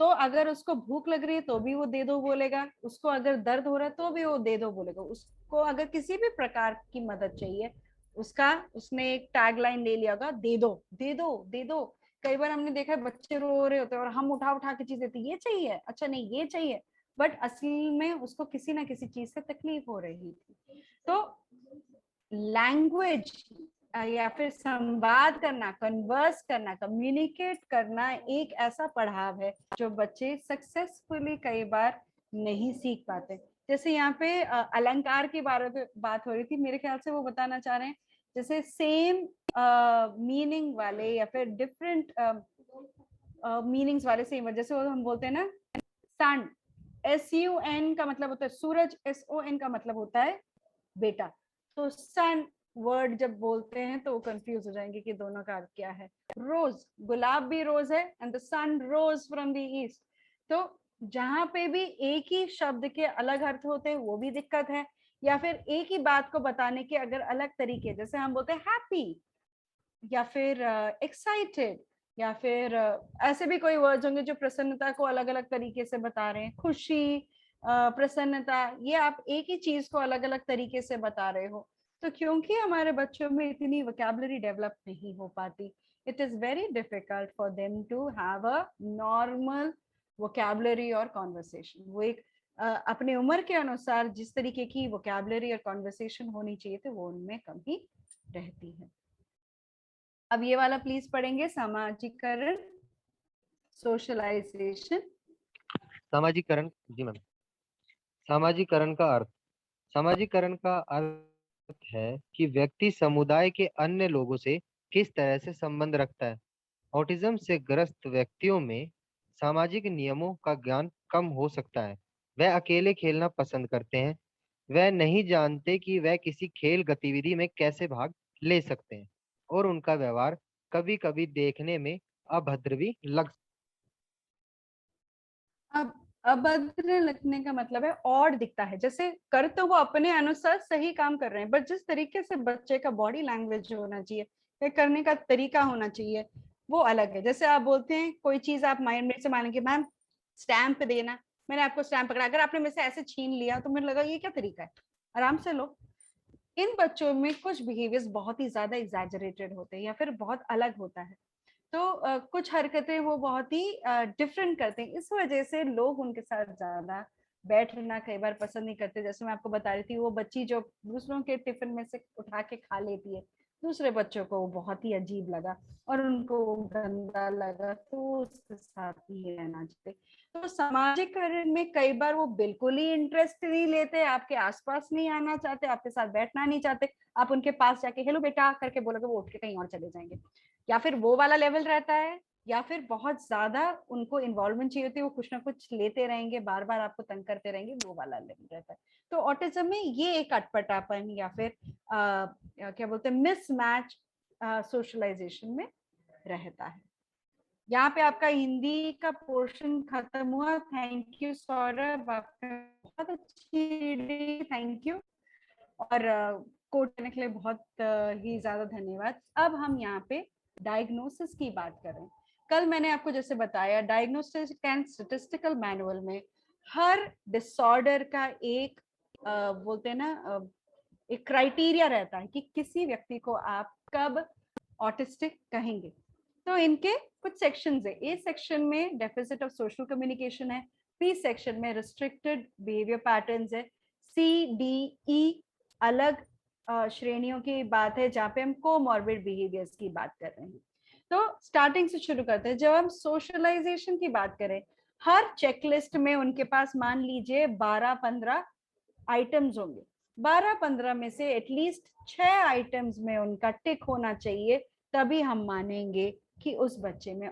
तो अगर उसको भूख लग रही है तो भी वो दे दो बोलेगा, उसको अगर दर्द हो रहा है तो भी वो दे दो बोलेगा, उसको अगर किसी भी प्रकार की मदद चाहिए, उसने एक टैग लाइन ले लिया होगा, दे दो दे दो दे दो। कई बार हमने देखा है बच्चे रो रहे होते हैं और हम उठा उठा के चीज देते, ये चाहिए, अच्छा नहीं ये चाहिए, बट असल में उसको किसी ना किसी चीज से तकलीफ हो रही थी। तो लैंग्वेज या फिर संवाद करना, कन्वर्स करना, कम्युनिकेट करना एक ऐसा पड़ाव है जो बच्चे सक्सेसफुली कई बार नहीं सीख पाते। जैसे यहाँ पे अलंकार के बारे में बात हो रही थी, मेरे ख्याल से वो बताना चाह रहे हैं जैसे सेम मीनिंग वाले या फिर डिफरेंट मीनिंग्स वाले सेम, जैसे हम बोलते हैं ना सन, SUN का मतलब होता है सूरज, SON का मतलब होता है बेटा। तो सन वर्ड जब बोलते हैं तो वो कंफ्यूज हो जाएंगे कि दोनों का अर्थ क्या है। रोज, गुलाब भी रोज है, and the sun rose from the east. तो जहां पे भी एक ही शब्द के अलग अर्थ होते हैं वो भी दिक्कत है, या फिर एक ही बात को बताने के अगर अलग तरीके, जैसे हम बोलते हैं हैप्पी या फिर एक्साइटेड, या फिर ऐसे भी कोई वर्ड्स होंगे जो प्रसन्नता को अलग अलग तरीके से बता रहे हैं, खुशी, प्रसन्नता, ये आप एक ही चीज को अलग अलग तरीके से बता रहे हो। तो क्योंकि हमारे बच्चों में इतनी वोकैबुलरी डेवलप नहीं हो पाती, it is very difficult for them to have a normal vocabulary और कॉन्वर्सेशन। वो एक अपने उम्र के अनुसार जिस तरीके की वोकैबुलरी और कॉन्वर्सेशन होनी चाहिए थी वो उनमें कमी रहती है। अब ये वाला प्लीज पढ़ेंगे, सामाजिकरण, सोशलाइजेशन। सामाजिकरण, जी मैम। सामाजिकरण का अर्थ। सामाजिकरण का अर्थ है कि व्यक्ति समुदाय के अन्य लोगों से किस तरह से संबंध रखता है। ऑटिज्म से ग्रस्त व्यक्तियों में सामाजिक नियमों का ज्ञान कम हो सकता है। वह अकेले खेलना पसंद करते हैं। वह नहीं जानते कि वह किसी खेल गतिविधि में कैसे भाग ले सकते हैं और उनका व्यवहार कभी-कभी देखने में अभद्र भी लग। अब अभद्र लगने का मतलब है और दिखता है, जैसे कर तो वो अपने अनुसार सही काम कर रहे हैं, बट जिस तरीके से बच्चे का बॉडी लैंग्वेज होना चाहिए या करने का तरीका होना चाहिए वो अलग है। जैसे आप बोलते हैं कोई चीज, आप मेरे से मानेंगे मैम स्टैंप देना, मैंने आपको स्टैंप पकड़ा, अगर आपने मेरे से ऐसे छीन लिया तो मुझे लगा ये क्या तरीका है, आराम से लो। इन बच्चों में कुछ बिहेवियर्स बहुत ही ज्यादा एग्जैजरेटेड होते हैं या फिर बहुत अलग होता है, तो कुछ हरकतें वो बहुत ही डिफरेंट करते हैं, इस वजह से लोग उनके साथ ज्यादा बैठना कई बार पसंद नहीं करते। जैसे मैं आपको बता रही थी वो बच्ची जो दूसरों के टिफिन में से उठा के खा लेती है, दूसरे बच्चों को वो बहुत ही अजीब लगा और उनको वो गंदा लगा, तो उसके साथ ही रहना चाहते। तो सामाजिकरण में कई बार वो बिल्कुल ही इंटरेस्ट नहीं लेते, आपके आसपास नहीं आना चाहते, आपके साथ बैठना नहीं चाहते, आप उनके पास जाके हेलो बेटा करके बोलोगे वो उठ के कहीं और चले जाएंगे, या फिर वो वाला लेवल रहता है, या फिर बहुत ज्यादा उनको इन्वॉल्वमेंट चाहिए होती है, वो कुछ ना कुछ लेते रहेंगे, बार बार आपको तंग करते रहेंगे, वो वाला लेवल रहता है। तो ऑटिज्म में ये एक अटपटापन या फिर क्या बोलते हैं मिसमैच सोशलाइजेशन में रहता है। यहाँ पे आपका हिंदी का पोर्शन खत्म हुआ। थैंक यू सौरभ, आपका बहुत अच्छी, थैंक यू। और कोट करने के लिए बहुत ही ज्यादा धन्यवाद। अब हम यहाँ पे डायग्नोसिस की बात कर रहे हैं। कल मैंने आपको जैसे बताया डायग्नोस्टिक एंड स्टैटिस्टिकल मैनुअल में हर डिसऑर्डर का एक बोलते हैं ना एक क्राइटेरिया रहता है कि किसी व्यक्ति को आप कब ऑटिस्टिक कहेंगे। तो इनके कुछ सेक्शंस है। ए सेक्शन में डेफिसिट ऑफ सोशल कम्युनिकेशन है, बी सेक्शन में रिस्ट्रिक्टेड बिहेवियर पैटर्न्स है, सी डी ई अलग श्रेणियों की बात है जहाँ पे हम कोमॉर्बिड बिहेवियर्स की बात कर रहे हैं। तो स्टार्टिंग से शुरू करते हैं। जब हम सोशलाइजेशन की बात करें, हर चेकलिस्ट में उनके पास मान लीजिए 12-15 आइटम्स होंगे, 12-15 में से एटलीस्ट 6 आइटम्स में उनका टिक होना चाहिए, तभी हम मानेंगे कि उस बच्चे में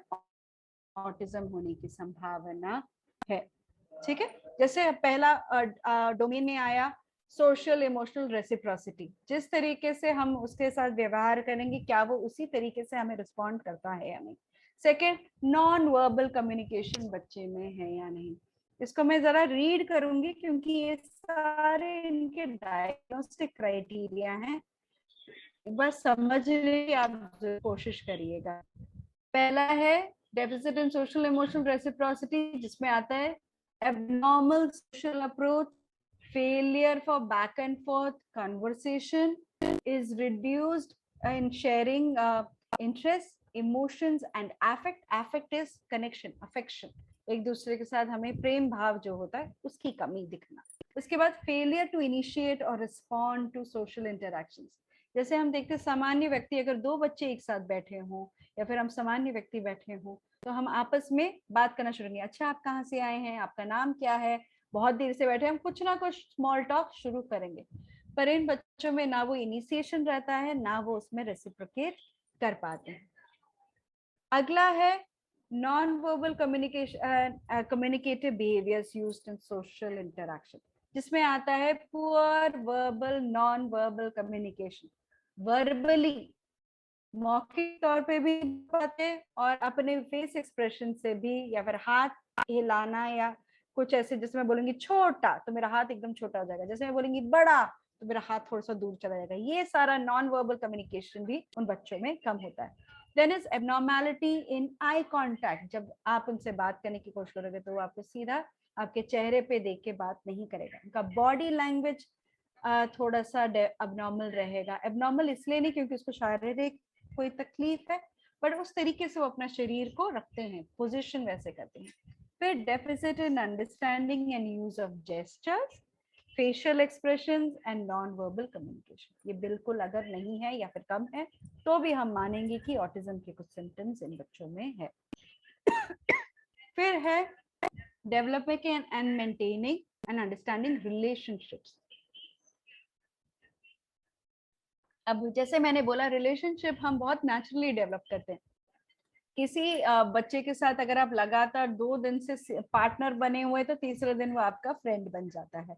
ऑटिज्म होने की संभावना है। ठीक है, जैसे पहला डोमेन में आया सोशल इमोशनल रेसिप्रोसिटी, जिस तरीके से हम उसके साथ व्यवहार करेंगे क्या वो उसी तरीके से हमें रिस्पॉन्ड करता है या नहीं। सेकेंड, नॉन वर्बल कम्युनिकेशन बच्चे में है या नहीं। इसको मैं जरा रीड करूंगी क्योंकि ये सारे इनके डायग्नोस्टिक क्राइटेरिया हैं, बस समझने की आप कोशिश करिएगा। पहला है deficit in social emotional reciprocity, जिसमें आता है abnormal social approach, failure for back and forth conversation, is reduced in sharing interests, emotions and affect. Affect is connection, affection, एक दूसरे के साथ हमें प्रेम भाव जो होता है उसकी कमी दिखना। उसके बाद फेलियर टू इनिशिएट और रिस्पॉन्ड टू सोशल इंटरैक्शंस। जैसे हम देखते हैं सामान्य व्यक्ति, अगर दो बच्चे एक साथ बैठे हों या फिर हम सामान्य व्यक्ति बैठे हों तो हम आपस में बात करना शुरू करेंगे, अच्छा आप कहाँ से आए हैं, आपका नाम क्या है, बहुत देर से बैठे, हम कुछ ना कुछ स्मॉल टॉक शुरू करेंगे। पर इन बच्चों में ना वो इनिशिएशन रहता है, ना वो उसमें रेसिप्रोकेट कर पाते हैं। अगला है non verbal communication communicative behaviours used in social interaction, जिसमें आता है poor verbal non verbal communication. Verbally मौखिक तौर पे भी बातें और अपने फेस एक्सप्रेशन से भी, या फिर हाथ हिलाना या कुछ ऐसे, जैसे मैं बोलूंगी छोटा तो मेरा हाथ एकदम छोटा हो जाएगा, जैसे मैं बोलूंगी बड़ा तो मेरा हाथ थोड़ा सा दूर चला जाएगा, ये सारा नॉन वर्बल कम्युनिकेशन भी उन बच्चों में कम होता है। Then is abnormality in eye contact, जब आप उनसे बात करने की कोशिश करोगे तो वो आपको सीधा आपके चेहरे पे देख के बात नहीं करेगा। उनका बॉडी लैंग्वेज थोड़ा सा अबनॉर्मल रहेगा। एबनॉर्मल इसलिए नहीं क्योंकि उसको शारीरिक कोई तकलीफ है, बट उस तरीके से वो अपना शरीर को रखते हैं, पोजीशन वैसे करते हैं। फिर deficit in understanding and use of gestures, facial expressions and non verbal communication, ये बिल्कुल अगर नहीं है या फिर कम है तो भी हम मानेंगे कि ऑटिज्म के कुछ सिम्टम्स इन बच्चों में है। फिर है developing and maintaining and understanding relationships. अब जैसे मैंने बोला, रिलेशनशिप हम बहुत नेचुरली डेवलप करते हैं। किसी बच्चे के साथ अगर आप लगातार 2 दिन से पार्टनर बने हुए तो तीसरे दिन वो आपका फ्रेंड बन जाता है।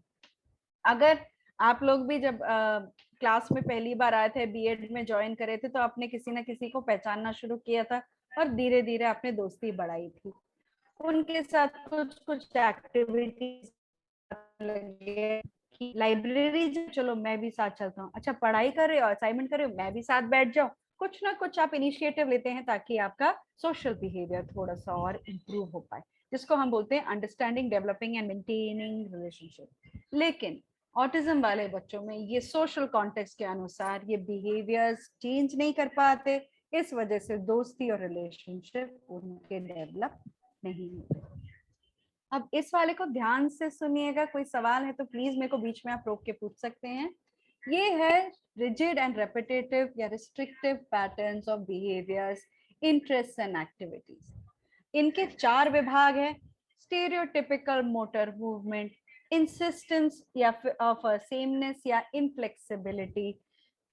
अगर आप लोग भी जब क्लास में पहली बार आए थे, बीएड में ज्वाइन करे थे, तो आपने किसी ना किसी को पहचानना शुरू किया था और धीरे धीरे आपने दोस्ती बढ़ाई थी। उनके साथ कुछ कुछ एक्टिविटीज लगे कि लाइब्रेरी चलो मैं भी साथ चलता हूँ, अच्छा पढ़ाई कर रहे हो, असाइनमेंट कर रहे हो, मैं भी साथ बैठ जाऊँ। कुछ ना कुछ आप इनिशिएटिव लेते हैं ताकि आपका सोशल बिहेवियर थोड़ा सा और इम्प्रूव हो पाए, जिसको हम बोलते हैं understanding, developing and maintaining relationship. लेकिन ऑटिज्म वाले बच्चों में ये सोशल कॉन्टेक्स्ट के अनुसार ये बिहेवियर्स चेंज नहीं कर पाते, इस वजह से दोस्ती और रिलेशनशिप उनके डेवलप नहीं होते। अब इस वाले को ध्यान से सुनिएगा, कोई सवाल है तो प्लीज मेरे को बीच में आप रोक के पूछ सकते हैं। ये है रिजिड एंड रेपिटेटिव या restrictive patterns of behaviours, interest and activities. इनके 4 विभाग है, स्टेरियोटिपिकल मोटर मूवमेंट, इंसिस्टेंस या ऑफ सेमनेस या इनफ्लेक्सिबिलिटी।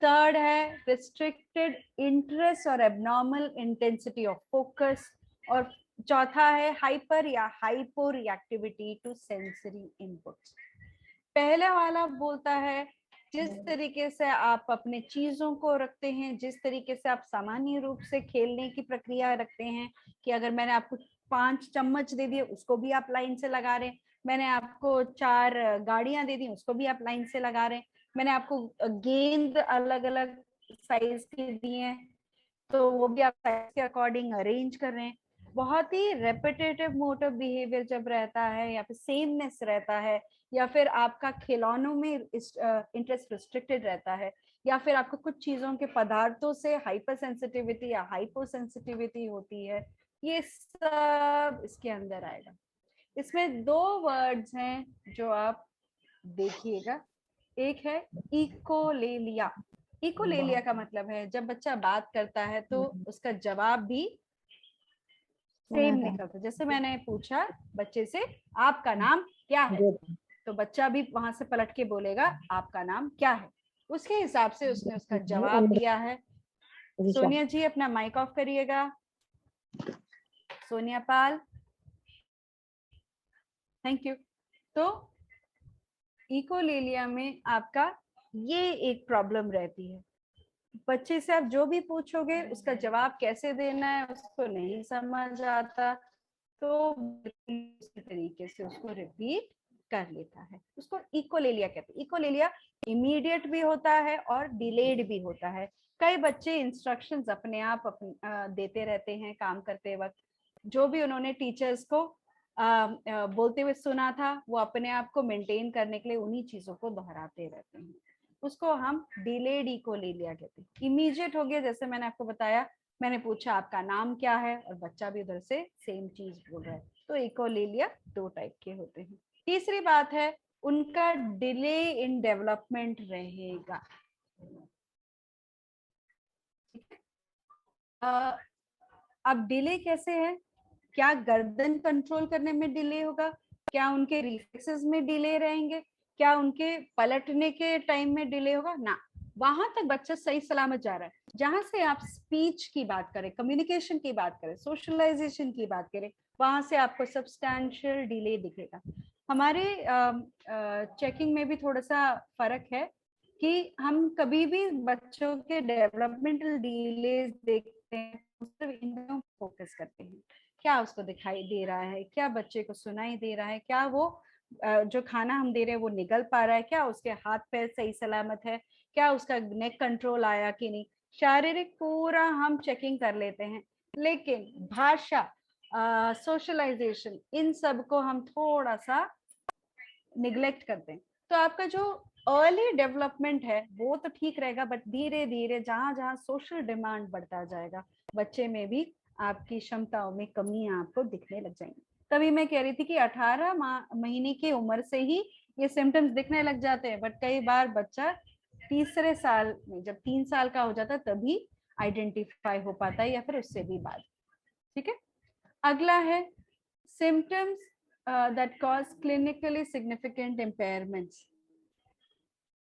थर्ड है रिस्ट्रिक्टेड इंटरेस्ट और एबनॉर्मल इंटेंसिटी ऑफ फोकस। और चौथा है हाइपर या hypo reactivity to sensory inputs. पहला वाला बोलता है जिस तरीके से आप अपने चीजों को रखते हैं, जिस तरीके से आप सामान्य रूप से खेलने की प्रक्रिया रखते हैं, कि अगर मैंने आपको 5 चम्मच दे दिए उसको भी आप लाइन से लगा रहे हैं, मैंने आपको 4 गाड़ियां दे दी उसको भी आप लाइन से लगा रहे हैं, मैंने आपको गेंद अलग अलग साइज की दी है तो वो भी आप साइज के अकॉर्डिंग अरेंज कर रहे हैं। बहुत ही रेपिटेटिव मोटर बिहेवियर जब रहता है या फिर सेमनेस रहता है, या फिर आपका खिलौनों में इंटरेस्ट रिस्ट्रिक्टेड रहता है, या फिर आपको कुछ चीजों के पदार्थों से हाइपर सेंसिटिविटी या हाइपो सेंसिटिविटी होती है, ये सब इसके अंदर आएगा। इसमें 2 वर्ड्स हैं जो आप देखिएगा, एक है इकोलेलिया। इकोलेलिया का मतलब है जब बच्चा बात करता है तो उसका जवाब भी सेम निकलता है। जैसे मैंने पूछा बच्चे से आपका नाम क्या है, तो बच्चा भी वहां से पलट के बोलेगा आपका नाम क्या है, उसके हिसाब से उसने उसका जवाब दिया है। सोनिया जी अपना माइक ऑफ करिएगा। सोनिया पाल, थैंक यू। तो इकोलेलिया में आपका ये एक प्रॉब्लम रहती है, बच्चे से आप जो भी पूछोगे उसका जवाब कैसे देना है उसको नहीं समझ आता, तो उसी तरीके से उसको रिपीट कर लेता है, उसको इकोलेलिया कहते हैं। इकोलेलिया इमीडिएट भी होता है और डिलेड भी होता है। कई बच्चे इंस्ट्रक्शंस अपने आप देते रहते हैं काम करते वक्त, जो भी उन्होंने टीचर्स को बोलते हुए सुना था वो अपने आप को मेंटेन करने के लिए उन्हीं चीजों को दोहराते रहते हैं, उसको हम डिलेड इकोलेलिया कहते हैं। इमीडिएट हो गया, जैसे मैंने आपको बताया, मैंने पूछा आपका नाम क्या है और बच्चा भी उधर से सेम चीज बोल रहा है, तो इकोलेलिया 2 टाइप के होते हैं। तीसरी बात है उनका डिले इन डेवलपमेंट रहेगा। अब डिले कैसे है, क्या गर्दन कंट्रोल करने में डिले होगा, क्या उनके रिफ्लेक्सेस में डिले रहेंगे, क्या उनके पलटने के टाइम में डिले होगा, ना, वहां तक बच्चा सही सलामत जा रहा है। जहां से आप स्पीच की बात करें, कम्युनिकेशन की बात करें, सोशलाइजेशन की बात करें, वहां से आपको सब्सटैंशियल डिले दिखेगा। हमारे चेकिंग में भी थोड़ा सा फर्क है कि हम कभी भी बच्चों के डेवलपमेंटल डिलेज देखते हैं सिर्फ इन फोकस करते हैं, क्या उसको दिखाई दे रहा है, क्या बच्चे को सुनाई दे रहा है, क्या वो जो खाना हम दे रहे हैं वो निगल पा रहा है, क्या उसके हाथ पैर सही सलामत है, क्या उसका नेक कंट्रोल आया कि नहीं, शारीरिक पूरा हम चेकिंग कर लेते हैं। लेकिन भाषा, सोशलाइजेशन, इन सब को हम थोड़ा सा निग्लेक्ट करते हैं। तो आपका जो अर्ली डेवलपमेंट है वो तो ठीक रहेगा, बट धीरे धीरे जहां जहां सोशल डिमांड बढ़ता जाएगा बच्चे में भी आपकी क्षमताओं में कमियां आपको दिखने लग जाएंगी। तभी मैं कह रही थी कि 18 महीने की उम्र से ही ये सिम्टम्स दिखने लग जाते हैं, बट कई बार बच्चा तीसरे साल में जब 3 साल का हो जाता है तभी आइडेंटिफाई हो पाता है या फिर उससे भी बाद। ठीक है, अगला है symptoms that cause clinically significant impairments,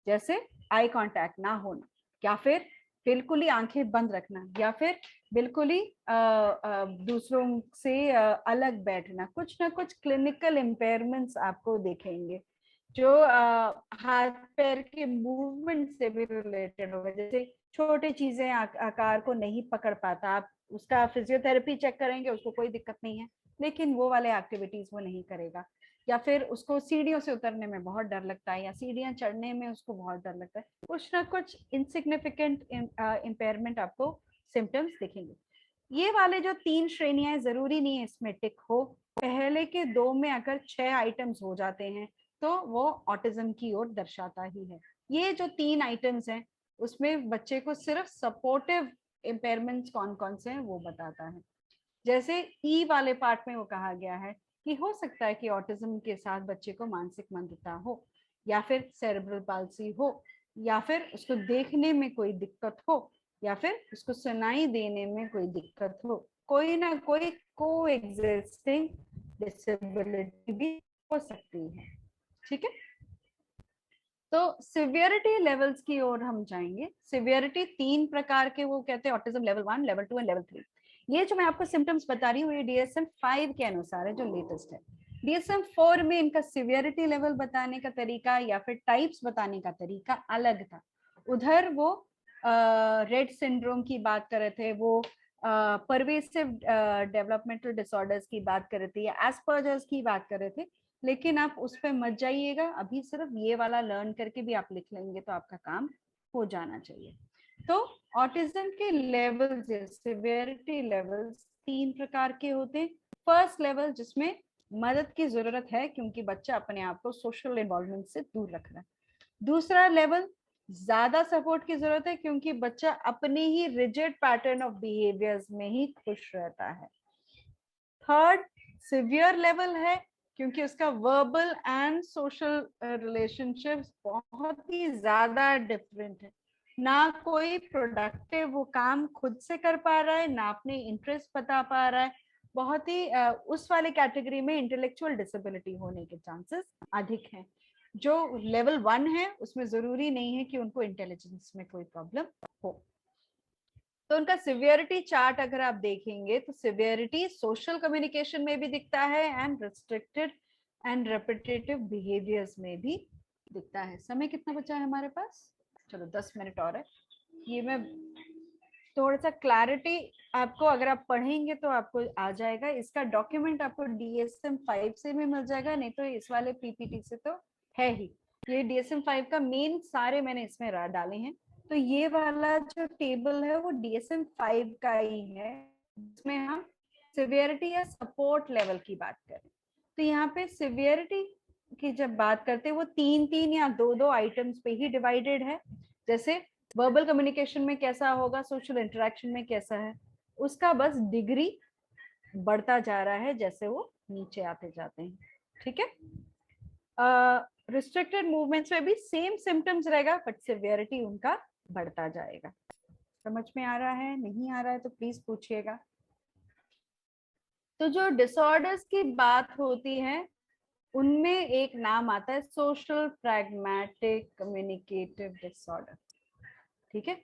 जैसे आई कांटेक्ट ना होना, या फिर बिल्कुल ही आंखें बंद रखना, या फिर बिल्कुल ही दूसरों से अलग बैठना। कुछ ना कुछ क्लिनिकल इम्पेयरमेंट्स आपको देखेंगे जो हाथ पैर के मूवमेंट से भी रिलेटेड होगा। जैसे छोटी चीजें आकार को नहीं पकड़ पाता, आप उसका फिजियोथेरेपी चेक करेंगे, उसको कोई दिक्कत नहीं है, लेकिन वो वाले एक्टिविटीज वो नहीं करेगा। या फिर उसको सीढ़ियों से उतरने में बहुत डर लगता है, या सीढ़ियां चढ़ने में उसको बहुत डर लगता है। कुछ ना कुछ इनसिग्निफिकेंट इम्पेयरमेंट आपको सिम्टम्स दिखेंगे। ये वाले जो 3 श्रेणियां, जरूरी नहीं है इसमें टिक हो, पहले के 2 में अगर 6 आइटम्स हो जाते हैं तो वो ऑटिज्म की ओर दर्शाता ही है। ये जो 3 आइटम्स हैं उसमें बच्चे को सिर्फ सपोर्टिव इम्पेयरमेंट्स कौन कौन से हैं वो बताता है। जैसे ई वाले पार्ट में वो कहा गया है कि हो सकता है कि ऑटिज्म के साथ बच्चे को मानसिक मंदता हो, या फिर सेरेब्रल पाल्सी हो, या फिर उसको देखने में कोई दिक्कत हो, या फिर उसको सुनाई देने में कोई दिक्कत हो, कोई ना कोई को एग्जिस्टिंग डिसेबिलिटी भी हो सकती है। ठीक है, तो सिवियरिटी लेवल्स की ओर हम जाएंगे। सिवियरिटी 3 प्रकार के वो कहते हैं, autism level 1, level 2 and level 3। ये जो मैं आपको सिम्टम्स बता रही हूँ ये DSM-5 के अनुसार है, जो लेटेस्ट है। DSM-4 में इनका सिवियरिटी लेवल बताने का तरीका या फिर टाइप्स बताने का तरीका अलग था। उधर वो रेड सिंड्रोम की बात कर रहे थे, वो परवेसिव डेवलपमेंटल डिसऑर्डर्स की बात कर रहे थे, या एस्पर्जर्स की बात कर रहे थे। लेकिन आप उस पर मत जाइएगा, अभी सिर्फ ये वाला लर्न करके भी आप लिख लेंगे तो आपका काम हो जाना चाहिए। तो ऑटिज्म के लेवल्स, सिवियरिटी लेवल्स 3 प्रकार के होते हैं। फर्स्ट लेवल जिसमें मदद की जरूरत है क्योंकि बच्चा अपने आप को सोशल इन्वॉल्वमेंट से दूर रख रहा है। दूसरा लेवल ज्यादा सपोर्ट की जरूरत है क्योंकि बच्चा अपने ही रिजिड पैटर्न ऑफ बिहेवियर्स में ही खुश रहता है। थर्ड सिवियर लेवल है क्योंकि उसका वर्बल एंड सोशल रिलेशनशिप्स बहुत ही ज्यादा डिफरेंट है, ना कोई प्रोडक्टिव वो काम खुद से कर पा रहा है, ना अपने इंटरेस्ट बता पा रहा है। बहुत ही उस वाले कैटेगरी में इंटेलेक्चुअल डिसेबिलिटी होने के चांसेस अधिक हैं। जो लेवल 1 है उसमें जरूरी नहीं है कि उनको इंटेलिजेंस में कोई प्रॉब्लम हो। तो उनका सिवियरिटी चार्ट अगर आप देखेंगे तो सिवियरिटी सोशल कम्युनिकेशन में भी दिखता है and restricted and repetitive behaviours में भी दिखता है। समय कितना बचा है हमारे पास? चलो 10 मिनट और है। ये मैं थोड़ा सा क्लैरिटी आपको, अगर आप पढ़ेंगे तो आपको आ जाएगा। इसका डॉक्यूमेंट आपको DSM-5 से भी मिल जाएगा, नहीं तो इस वाले PPT से तो है ही। ये DSM-5 का मेन सारे मैंने इसमें डाले हैं। तो ये वाला जो टेबल है वो DSM-5 का ही है, जिसमें हम सिवियरिटी या सपोर्ट लेवल की बात करें। तो यहाँ पे सिवियरिटी की जब बात करते हैं वो 3-3 या 2-2 आइटम्स पे ही डिवाइडेड है। जैसे वर्बल कम्युनिकेशन में कैसा होगा, सोशल इंटरेक्शन में कैसा है, उसका बस डिग्री बढ़ता जा रहा है जैसे वो नीचे आते जाते हैं। ठीक है, रिस्ट्रिक्टेड मूवमेंट्स में भी सेम सिम्टम्स रहेगा बट सिवियरिटी उनका बढ़ता जाएगा। समझ में आ रहा है? नहीं आ रहा है तो प्लीज पूछिएगा। तो जो डिसऑर्डर्स की बात होती है उनमें एक नाम आता है सोशल प्रैग्मेटिक कम्युनिकेटिव डिसऑर्डर। ठीक है,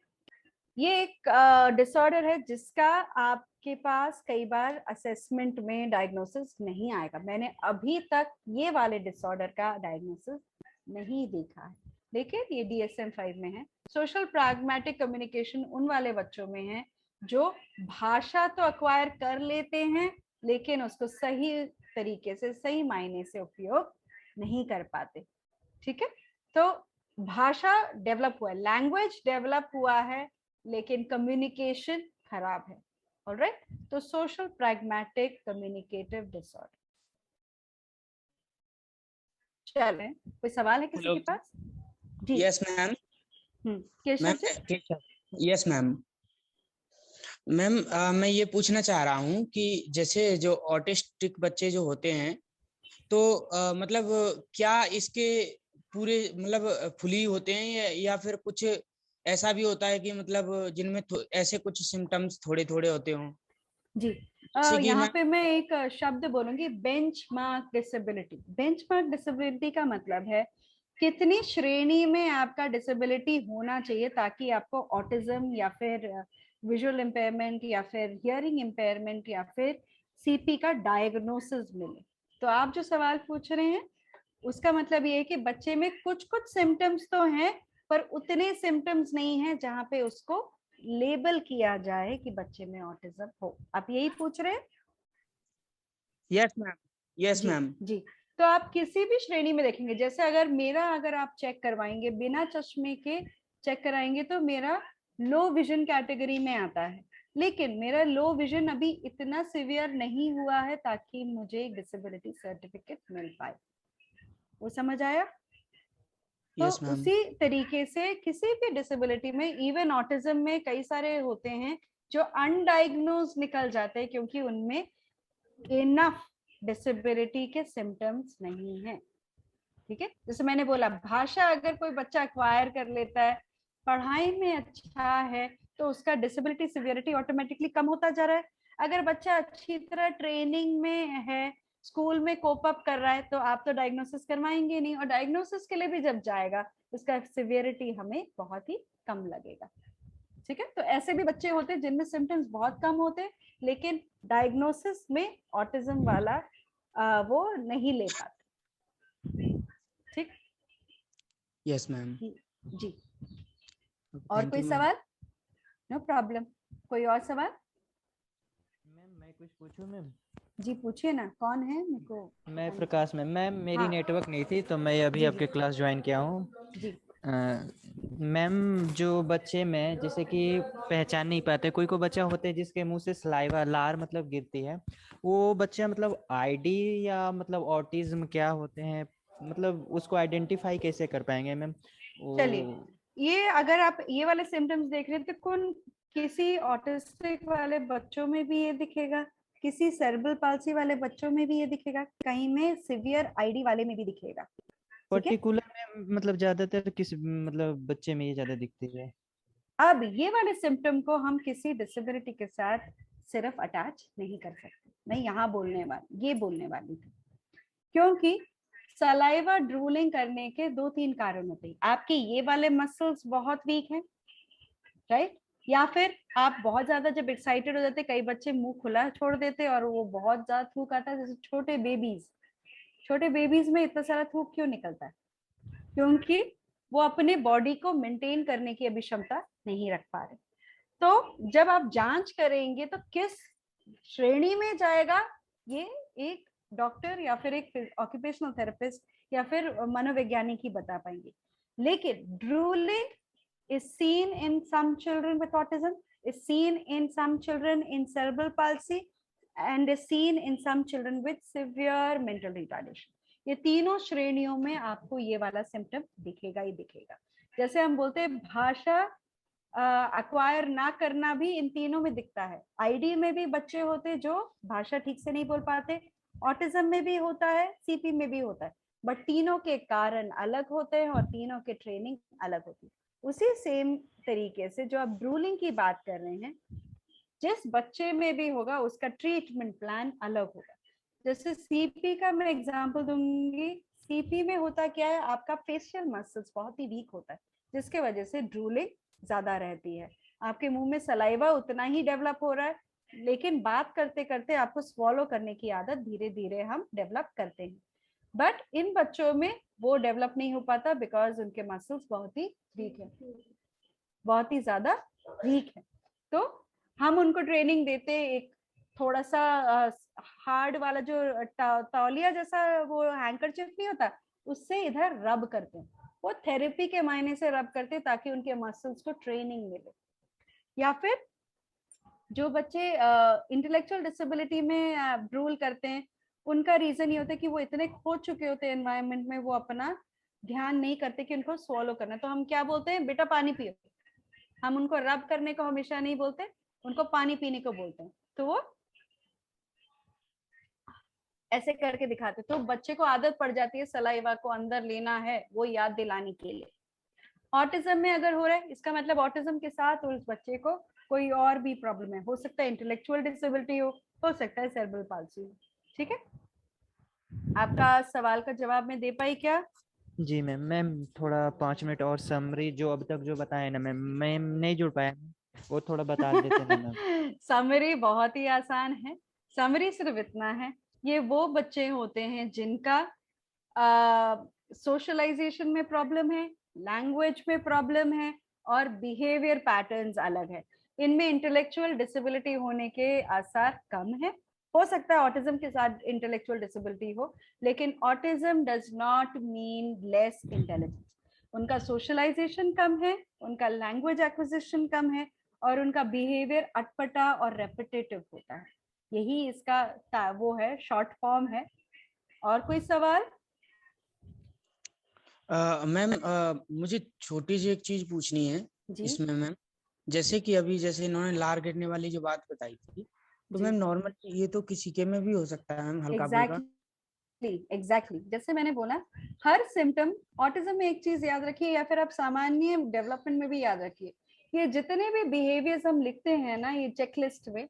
ये एक डिसऑर्डर है जिसका आपके पास कई बार असेसमेंट में डायग्नोसिस नहीं आएगा। मैंने अभी तक ये वाले डिसऑर्डर का डायग्नोसिस नहीं देखा है, लेकिन ये DSM-5 में है। सोशल प्रैग्मेटिक कम्युनिकेशन उन वाले बच्चों में है जो भाषा तो अक्वायर कर लेते हैं लेकिन उसको सही तरीके से, सही मायने से उपयोग नहीं कर पाते। ठीक है, तो भाषा डेवलप हुआ है, लैंग्वेज डेवलप हुआ है, लेकिन कम्युनिकेशन खराब है। ऑलराइट, तो सोशल प्रैग्मेटिक कम्युनिकेटिव डिसऑर्डर। चलें, कोई सवाल है किसी के पास? जी yes ma'am. Yes ma'am. Ma'am मैं ये पूछना चाह रहा हूँ कि जैसे जो ऑटिस्टिक बच्चे जो होते हैं तो मतलब क्या इसके पूरे मतलब फुली होते हैं या फिर कुछ ऐसा भी होता है कि मतलब जिनमें ऐसे कुछ सिम्टम्स थोड़े थोड़े होते हों? जी, जैसे कि यहाँ मैं पे मैं एक शब्द बोलूंगी, बेंचमार्क डिसेबिलिटी। बेंचमार्क डिसेबिलिटी का मतलब है कितनी श्रेणी में आपका डिसेबिलिटी होना चाहिए ताकि आपको ऑटिज्म या फिर विजुअल इम्पेयरमेंट या फिर हियरिंग इम्पेयरमेंट या फिर सीपी का डायग्नोसिस मिले। तो आप जो सवाल पूछ रहे हैं उसका मतलब ये है कि बच्चे में कुछ कुछ सिम्टम्स तो हैं पर उतने सिम्टम्स नहीं हैं जहां पे उसको लेबल किया जाए कि बच्चे में ऑटिज्म हो। आप यही पूछ रहे हैं? यस मैम, यस जी मैम। जी। तो आप किसी भी श्रेणी में देखेंगे, जैसे अगर आप चेक करवाएंगे बिना चश्मे के चेक कराएंगे तो मेरा लो विजन कैटेगरी में आता है, लेकिन मेरा लो विजन अभी इतना सिवियर नहीं हुआ है ताकि मुझे एक डिसेबिलिटी सर्टिफिकेट मिल पाए। वो समझ आया? तो यस मैम। उसी तरीके से किसी भी डिसेबिलिटी में, इवन ऑटिज्म में कई सारे होते हैं जो अनडायग्नोज निकल जाते हैं क्योंकि उनमें इनफ डिसेबिलिटी के सिम्टम्स नहीं है। ठीक है, जैसे मैंने बोला भाषा अगर कोई बच्चा एक्वायर कर लेता है, पढ़ाई में अच्छा है, तो उसका डिसेबिलिटी सिवियरिटी ऑटोमेटिकली कम होता जा रहा है। अगर बच्चा अच्छी तरह ट्रेनिंग में है, स्कूल में कोप अप कर रहा है, तो आप तो डायग्नोसिस करवाएंगे नहीं, और डायग्नोसिस के लिए भी जब जाएगा उसका सिवियरिटी हमें बहुत ही कम लगेगा। ठीक है, तो ऐसे भी बच्चे होते हैं जिनमें सिम्टम्स बहुत कम होते हैं लेकिन डायग्नोसिस में ऑटिज्म वाला वो नहीं ले पाते। ठीक, यस मैम। जी। और थैंक कोई यू मैम। सवाल? No problem. कोई और सवाल? मैम मैं कुछ पूछूं मैम? जी पूछिए ना, कौन है? मेरे को मैं पता नहीं। प्रकाश मैम मेरी हाँ नेटवर्क नहीं थी तो मैं अभी जी आपके जी क्लास ज्वाइन किया हूँ। जी। मैम जो बच्चे में जैसे कि पहचान नहीं पाते, कोई कोई बच्चा होते हैं जिसके मुंह से सलाइवा लार मतलब गिरती है, वो बच्चा मतलब आईडी या मतलब ऑटिज्म क्या होते हैं, मतलब उसको आइडेंटिफाई कैसे कर पाएंगे मैम? चलिए, वो ये अगर आप ये वाले सिम्टम्स देख रहे हैं तो कौन, किसी ऑटिस्टिक वाले बच्चों में भी ये दिखेगा, किसी सेरेब्रल पाल्सी वाले बच्चों में भी ये दिखेगा, कहीं में सिवियर आईडी वाले में भी दिखेगा। ठीक है, पर्टिकुलर में मतलब ज्यादातर किस मतलब बच्चे में ये ज्यादा दिखती है? अब ये वाले सिम्टम को हम किसी डिसेबिलिटी के साथ सिर्फ अटैच नहीं कर सकते। मैं यहाँ बोलने वाली थी क्योंकि सलाइवा ड्रूलिंग करने के 2-3 कारण होते हैं। आपके ये वाले मसल्स बहुत वीक हैं, राइट, या फिर आप बहुत ज्यादा जब एक्साइटेड हो जाते, कई बच्चे मुंह खुला छोड़ देते और वो बहुत ज्यादा थूक आता है। जैसे छोटे बेबीज में इतना सारा थूक क्यों निकलता है? क्योंकि वो अपने बॉडी को मेंटेन करने की अभी क्षमता नहीं रख पा रहे। तो जब आप जांच करेंगे तो किस श्रेणी में जाएगा, ये एक डॉक्टर या फिर एक ऑक्यूपेशनल थेरेपिस्ट या फिर मनोवैज्ञानिक ही बता पाएंगे। लेकिन drooling is seen in some children with autism, is seen in some children in cerebral palsy, and is seen in some children with severe mental retardation. ये तीनों श्रेणियों में आपको ये वाला सिम्टम दिखेगा ही दिखेगा। जैसे हम बोलते हैं भाषा अक्वायर ना करना भी इन तीनों में दिखता है। आईडी में भी बच्चे होते जो भाषा ठीक से नहीं बोल पाते, ऑटिज्म में भी होता है, सीपी में भी होता है, बट तीनों के कारण अलग होते हैं और तीनों के ट्रेनिंग अलग होती है। उसी सेम तरीके से जो आप ड्रूलिंग की बात कर रहे हैं, जिस बच्चे में भी होगा उसका ट्रीटमेंट प्लान अलग होगा। जैसे सीपी का मैं एग्जांपल दूंगी, सीपी में होता क्या है, आपका फेशियल मसल्स बहुत ही वीक होता है जिसके वजह से ड्रूलिंग ज्यादा रहती है। आपके मुंह में सलाइवा उतना ही डेवलप हो रहा है, लेकिन बात करते करते आपको स्वॉलो करने की आदत धीरे धीरे हम डेवलप करते हैं। बट इन बच्चों में वो डेवलप नहीं हो पाता बिकॉज उनके मसल्स बहुत ही वीक है, बहुत ही ज्यादा वीक है। तो हम उनको ट्रेनिंग देते, एक थोड़ा सा हार्ड वाला जो तौलिया जैसा वो हैंकरचिफ नहीं होता, उससे इधर रब करते हैं। वो थेरेपी के मायने से रब करते हैं ताकि उनके मसल्स को ट्रेनिंग मिले। या फिर जो बच्चे इंटेलेक्चुअल डिसेबिलिटी में ड्रूल करते हैं, उनका रीजन ये होता है कि वो इतने खो चुके होते हैं एनवायरनमेंट में, वो अपना ध्यान नहीं करते कि उनको स्वॉलो करना है। तो हम क्या बोलते हैं, बेटा पानी पियो। हम उनको रब करने को हमेशा नहीं बोलते, उनको पानी पीने को बोलते हैं। तो वो ऐसे करके दिखाते, तो बच्चे को आदत पड़ जाती है सलाइवा को अंदर लेना है, वो याद दिलाने के लिए। ऑटिज्म में अगर हो रहा है, इसका मतलब ऑटिज्म के साथ उस बच्चे को कोई और भी प्रॉब्लम है। हो सकता है इंटेलेक्चुअल डिसेबिलिटी हो, हो सकता है सेरेब्रल पाल्सी। ठीक है, आपका सवाल का जवाब मैं दे पाई क्या? जी मैम, मैम थोड़ा 5 मिनट और समरी जो अब तक जो बताया ना मैम, मैं नहीं जुड़ पाया, वो थोड़ा बता देते ना मैम। समरी बहुत ही आसान है। समरी सिर्फ इतना है, ये वो बच्चे होते हैं जिनका सोशलाइजेशन में प्रॉब्लम है, लैंग्वेज में प्रॉब्लम है और बिहेवियर पैटर्न्स अलग है। इनमें इंटेलेक्चुअल डिसेबिलिटी होने के आसार कम है। हो सकता है ऑटिज्म के साथ इंटेलेक्चुअल डिसेबिलिटी हो, लेकिन autism does not mean less intelligence. उनका सोशलाइजेशन कम है, उनका लैंग्वेज एक्विजिशन कम है और उनका बिहेवियर अटपटा और रेपिटेटिव होता है। यही इसका वो है, शॉर्ट फॉर्म है। और कोई सवाल? मैम मुझे छोटी सी एक चीज पूछनी है जी इसमें मैम। जैसे कि अभी जैसे इन्होंने लार गिरने वाली जो बात बताई थी, तो जी। मैम नॉर्मल ये तो किसी के में भी हो सकता है मैम, हल्का फुल्का। एग्जैक्टली जैसे मैंने बोला, हर सिम्टम, ऑटिज्म में एक चीज याद रखिए या फिर आप सामान्य डेवलपमेंट में भी याद रखिए, ये जितने भी बिहेवियर्स हम लिखते हैं ना ये चेकलिस्ट में,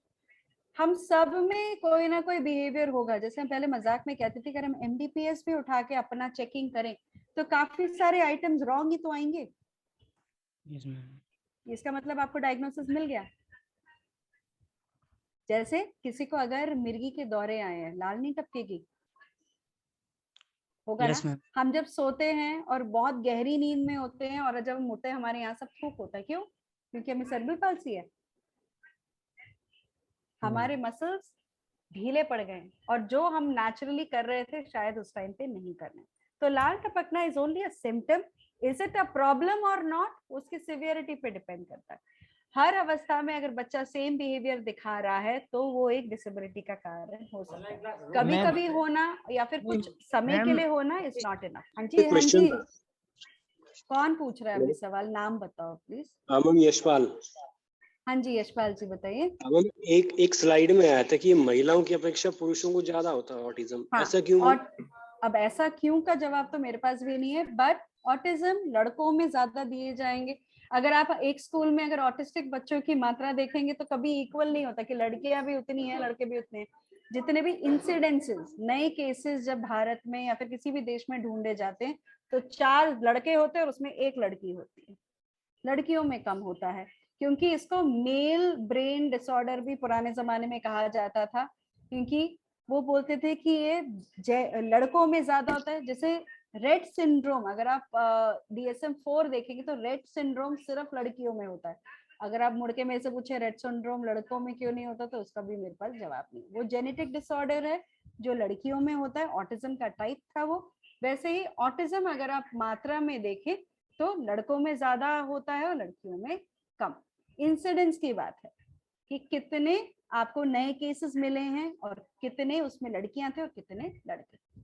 हम सब में कोई ना कोई बिहेवियर होगा। जैसे हम पहले मजाक में कहते थे, अगर हम MDPS भी उठा के अपना चेकिंग करें तो काफी सारे आइटम्स रॉन्ग ही तो आएंगे। Yes ma'am. इसका मतलब आपको डायग्नोसिस मिल गया। जैसे किसी को अगर मिर्गी के दौरे आए हैं, लाल नहीं टपकेगी, होगा यस ना। मैम। हम जब सोते हैं और बहुत गहरी नींद में होते हैं और जब हम उठते हैं हमारे यहाँ सब थूक होता है, क्यों? क्योंकि हमें सेरेब्रल पाल्सी है, हमारे मसल्स ढीले पड़ गए और जो हम नेचुरली कर रहे थे शायद उस टाइम पे नहीं करना। तो लाल टपकना is only a symptom. Is it a problem और नॉट, उसकी सिवियरिटी पे डिपेंड करता है। हर अवस्था में अगर बच्चा सेम बिहेवियर दिखा रहा है तो वो एक डिसेबिलिटी का कारण हो सकता है। कभी कभी होना या फिर कुछ समय के लिए होना इज नॉट इनफ। हाँ जी, हाँ जी, कौन पूछ रहा है अभी सवाल? नाम बताओ प्लीज। मैम यशपाल। हाँ जी यशपाल जी बताइए। मैम एक स्लाइड में आया था कि महिलाओं की अपेक्षा पुरुषों को ज्यादा होता है ऑटिज्म, हाँ, ऐसा क्यों? और अब ऐसा क्यों का जवाब तो मेरे पास भी नहीं है, बट ऑटिज्म लड़कों में ज्यादा दिए जाएंगे। अगर आप एक स्कूल में अगर ऑटिस्टिक बच्चों की मात्रा देखेंगे तो कभी इक्वल नहीं होता कि लड़कियां भी उतनी है लड़के भी उतने हैं। जितने भी इंसिडेंसेस, नए केसेस जब भारत में या फिर किसी भी देश में ढूंढे जाते हैं तो 4 लड़के होते हैं और उसमें 1 लड़की होती है। लड़कियों में कम होता है क्योंकि इसको मेल ब्रेन डिसऑर्डर भी पुराने जमाने में कहा जाता था, क्योंकि वो बोलते थे कि ये लड़कों में ज्यादा होता है। जैसे रेट सिंड्रोम, अगर आप DSM-4 देखेंगे तो रेट सिंड्रोम सिर्फ लड़कियों में होता है। अगर आप मुड़ के मेरे से पूछे रेट सिंड्रोम लड़कों में क्यों नहीं होता, तो उसका भी मेरे पास जवाब नहीं। वो जेनेटिक डिसऑर्डर है जो लड़कियों में होता है, ऑटिज्म का टाइप था वो। वैसे ही ऑटिज्म अगर आप मात्रा में देखें तो लड़कों में ज्यादा होता है और लड़कियों में कम। इंसिडेंस की बात है कि कितने आपको नए केसेस मिले हैं और कितने उसमें लड़कियां थे और कितने लड़के।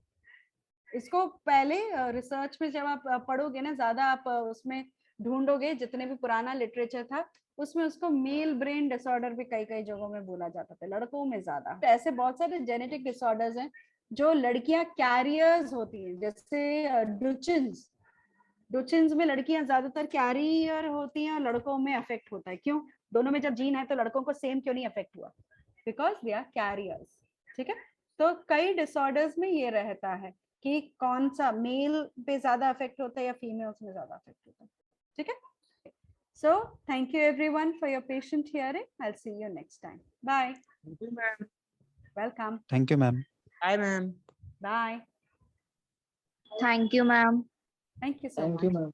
इसको पहले रिसर्च में जब आप पढ़ोगे ना, ज्यादा आप उसमें ढूंढोगे, जितने भी पुराना लिटरेचर था उसमें उसको मेल ब्रेन डिसऑर्डर भी कई कई जगहों में बोला जाता था, लड़कों में ज्यादा। तो ऐसे बहुत सारे जेनेटिक डिसऑर्डर्स हैं जो लड़कियां कैरियर्स होती हैं, जैसे डुचेन्स में लड़कियां ज्यादातर कैरियर होती हैं और लड़कों में अफेक्ट होता है। क्यों? दोनों में जब जीन है तो लड़कों को सेम क्यों नहीं अफेक्ट हुआ? Because they are carriers. ठीक है, तो कई डिसऑर्डर्स में ये रहता है कि कौन सा मेल पे ज्यादा अफेक्ट होता है या फीमेल्स में ज्यादा अफेक्ट होता है। ठीक है, so thank you everyone for your patient hearing. I will see you next time. Bye. Welcome. Thank you ma'am. Bye ma'am. Bye. Thank you, ma'am. Thank you so thank you much. Ma'am.